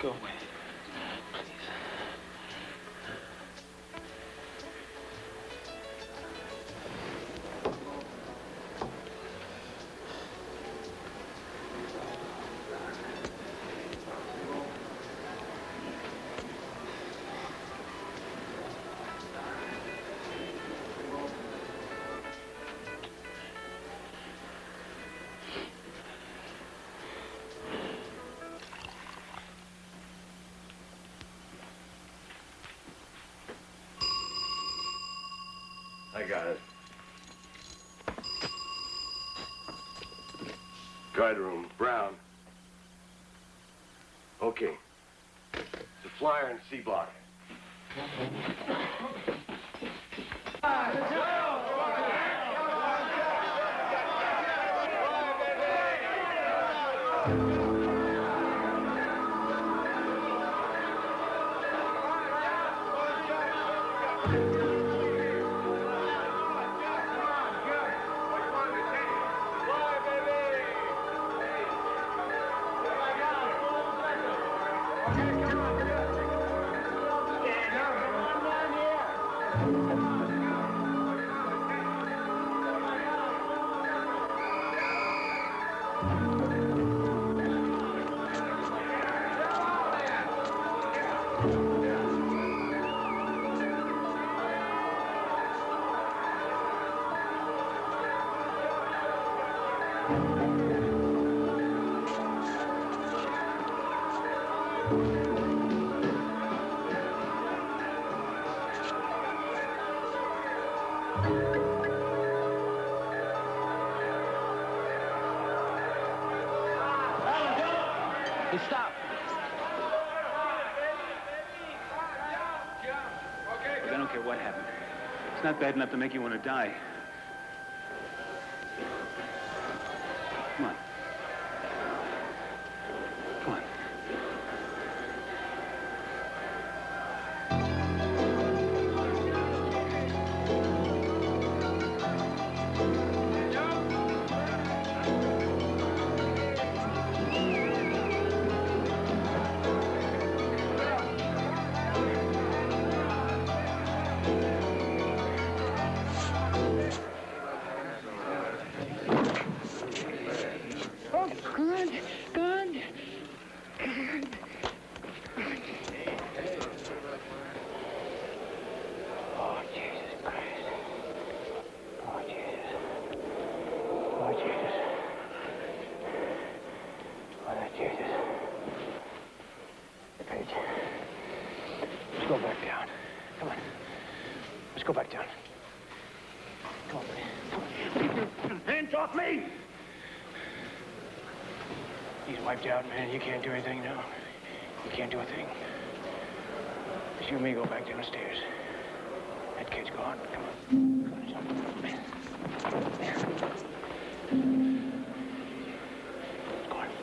Go away. I got it. Guard room, Brown. Okay. The flyer in C block. Hey, stop. Look, I don't care what happened. It's not bad enough to make you want to die. Come on. Come on. Let's go back down. Come on. Let's go back down. Come on, buddy. Come on. Hands off me! He's wiped out, man. You can't do anything now. You can't do a thing. Just you and me go back down the stairs. That kid's gone. Come on. Come on, Go on.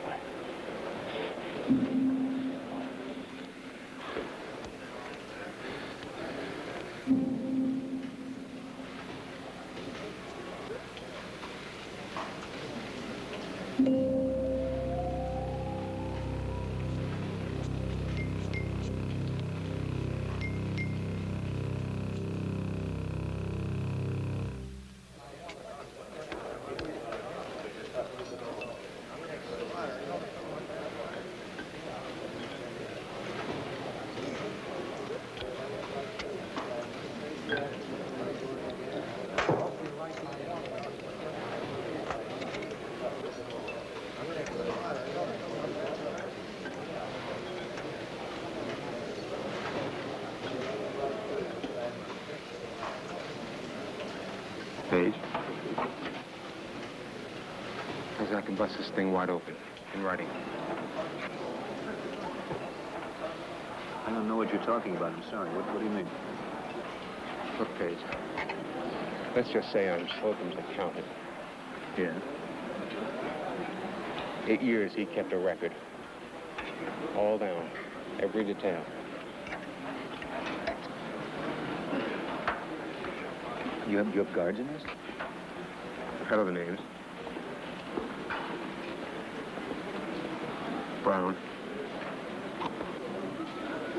Because I can bust this thing wide open in writing. I don't know what you're talking about. I'm sorry. What do you mean? Look, Page. Let's just say I'm Slocum's accountant. Yeah? 8 years he kept a record. All down. Every detail. You have guards in this? I know the names. Brown.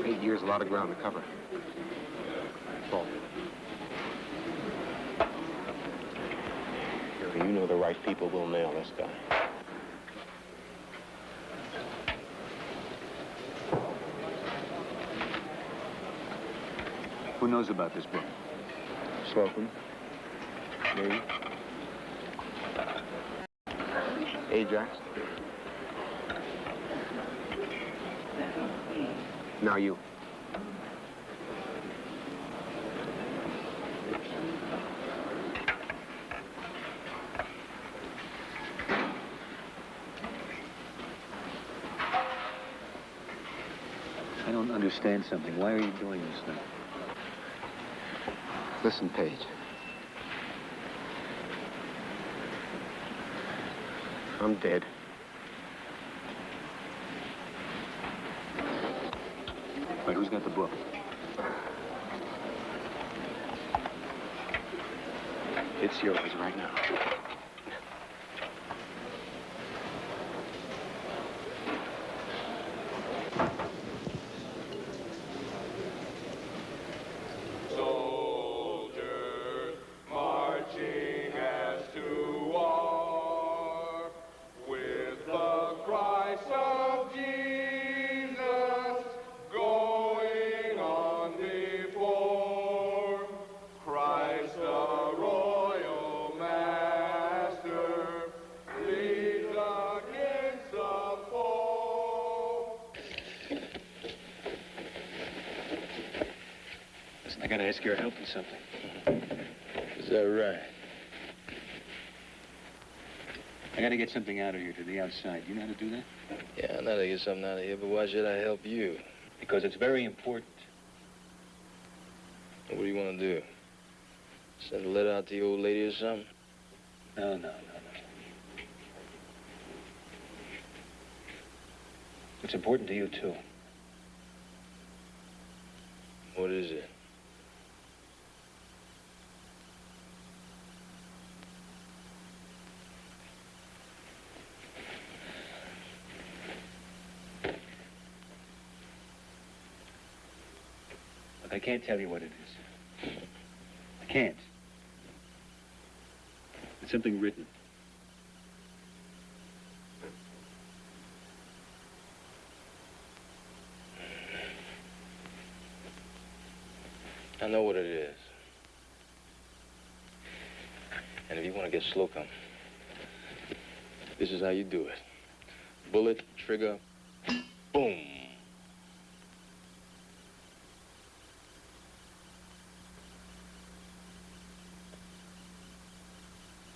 8 years, a lot of ground to cover. Paul. You know the right people will nail this guy. Who knows about this book? Slocum. Me. Ajax. Now you. I don't understand something. Why are you doing this now? Listen, Paige. I'm dead. Wait, who's got the book? It's yours right now. I gotta ask your help in something. Is that right? I gotta get something out of here to the outside. You know how to do that? Yeah, I know how to get something out of here, but why should I help you? Because it's very important. What do you want to do? Send a letter out to the old lady or something? No. It's important to you, too. What is it? Look, I can't tell you what it is. I can't. It's something written. I know what it is. And if you want to get Slocum, this is how you do it. Bullet, trigger, boom.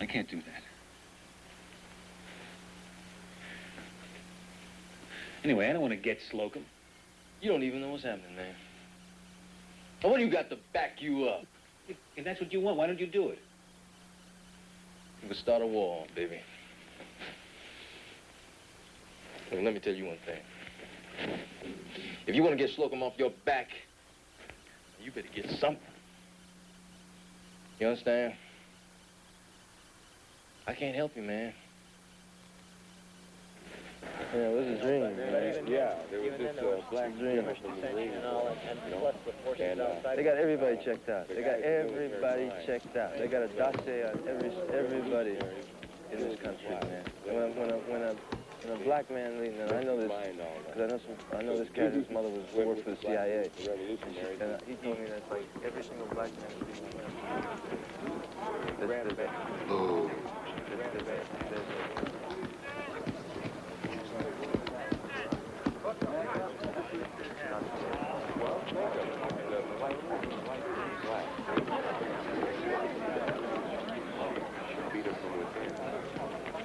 I can't do that. Anyway, I don't want to get Slocum. You don't even know what's happening, man. And what do you got to back you up? If that's what you want, why don't you do it? You can start a war, baby. Look, let me tell you one thing. If you want to get Slocum off your back, you better get something. You understand? I can't help you, man. Yeah, what's his dream, man? Yeah, there was this black dream from the Marine. They got everybody checked out. They got everybody checked out. They got a dossier on everybody in this country, man. When a black man leaves, and I know this, because I know this cat whose mother worked for the CIA. And he told me that like every single black man. Oh.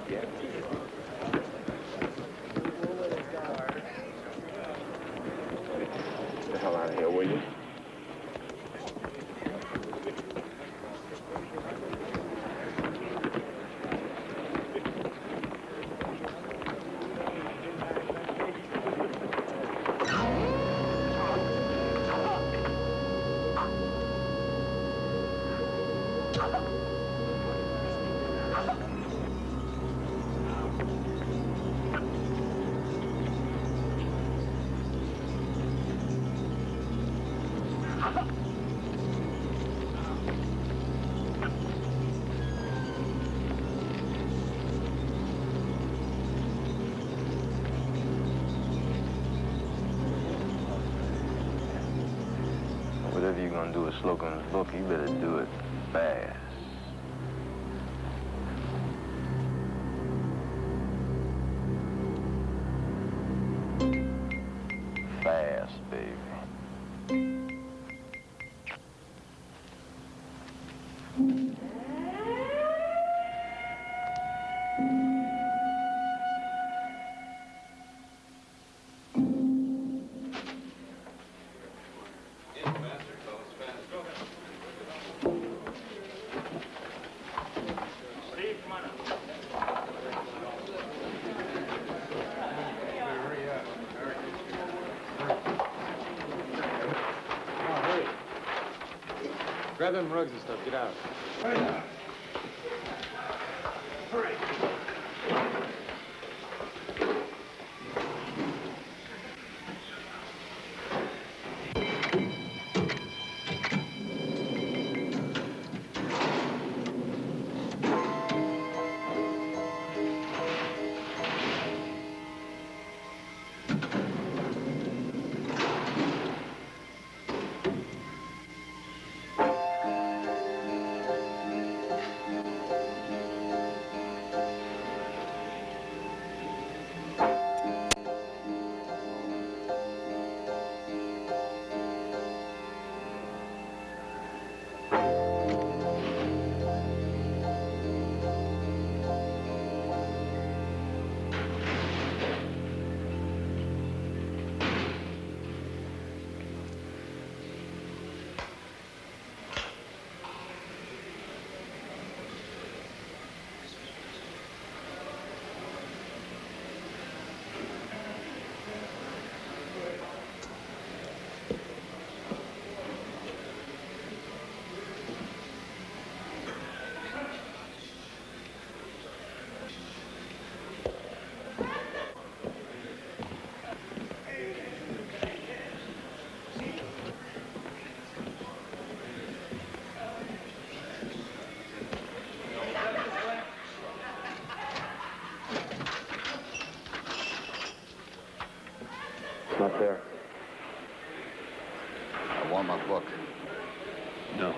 Get the hell out of here, will you? Whatever you're gonna do with Slocum's book, you better do it fast. Fast, baby. Grab them rugs and stuff. Get out. Hurry up. Hurry. Not there. I want my book. No.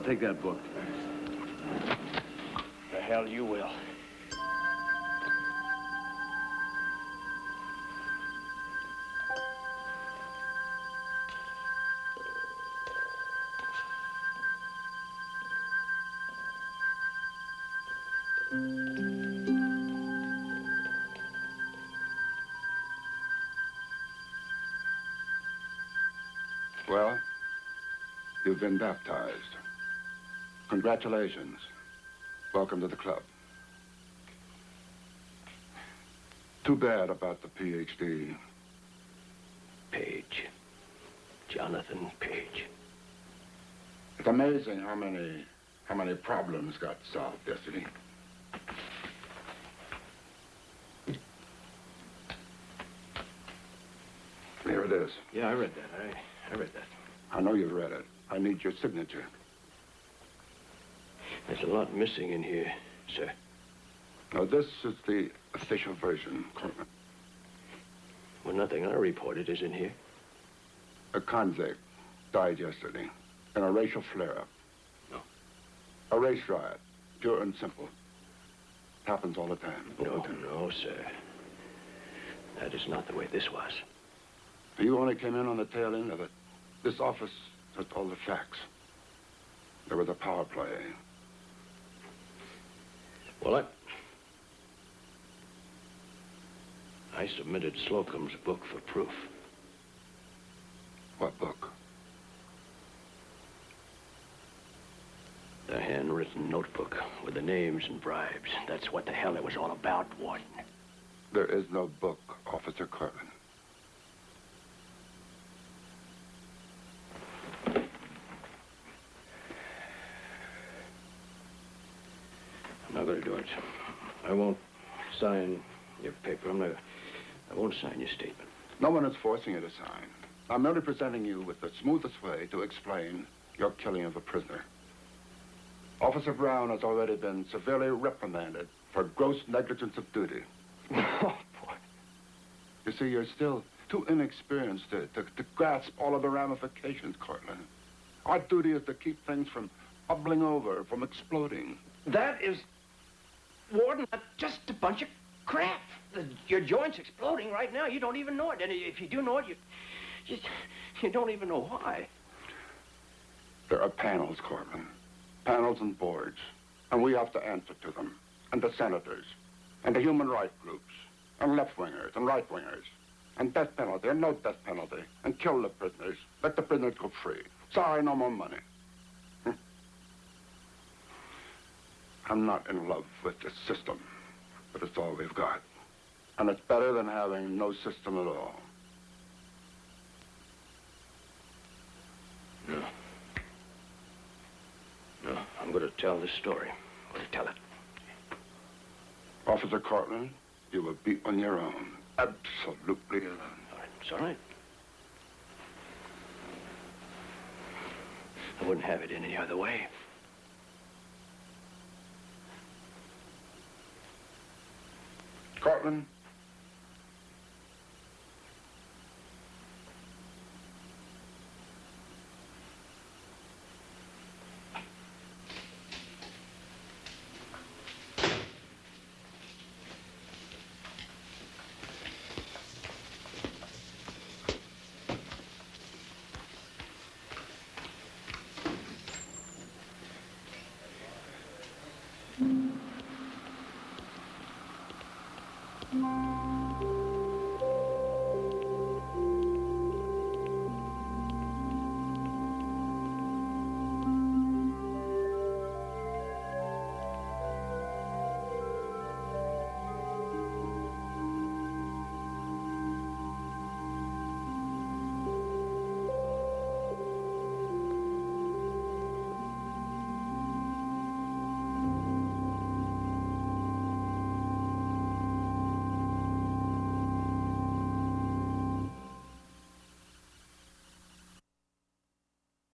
take that book. The hell you will. Well, you've been baptized. Congratulations. Welcome to the club. Too bad about the PhD. Page. Jonathan Page. It's amazing how many problems got solved yesterday. Here it is. Yeah, I read that. I read that. I know you've read it. I need your signature. There's a lot missing in here, sir. Now, this is the official version, Courtland. Well, nothing I reported is in here. A convict died yesterday in a racial flare-up. No. A race riot, pure and simple. Happens all the time. No, sir. That is not the way this was. You only came in on the tail end of it. This office has all the facts. There was a power play. Well, I submitted Slocum's book for proof. What book? The handwritten notebook with the names and bribes. That's what the hell it was all about, Warden. There is no book, Officer Courtland. I'm not going to do it. I won't sign your paper. I won't sign your statement. No one is forcing you to sign. I'm merely presenting you with the smoothest way to explain your killing of a prisoner. Officer Brown has already been severely reprimanded for gross negligence of duty. Oh, boy. You see, you're still too inexperienced to grasp all of the ramifications, Courtland. Our duty is to keep things from bubbling over, from exploding. That is, Warden, just a bunch of crap. Your joint's exploding right now. You don't even know it. And if you do know it, you don't even know why. There are panels, Courtland. Panels and boards. And we have to answer to them. And the senators. And the human rights groups. And left-wingers and right-wingers. And death penalty and no death penalty. And kill the prisoners. Let the prisoners go free. Sorry, no more money. I'm not in love with this system. But it's all we've got. And it's better than having no system at all. No. No, I'm going to tell this story. I'm going to tell it. Officer Courtland, you will be on your own. Absolutely alone. All right, it's all right. I wouldn't have it any other way. Courtland.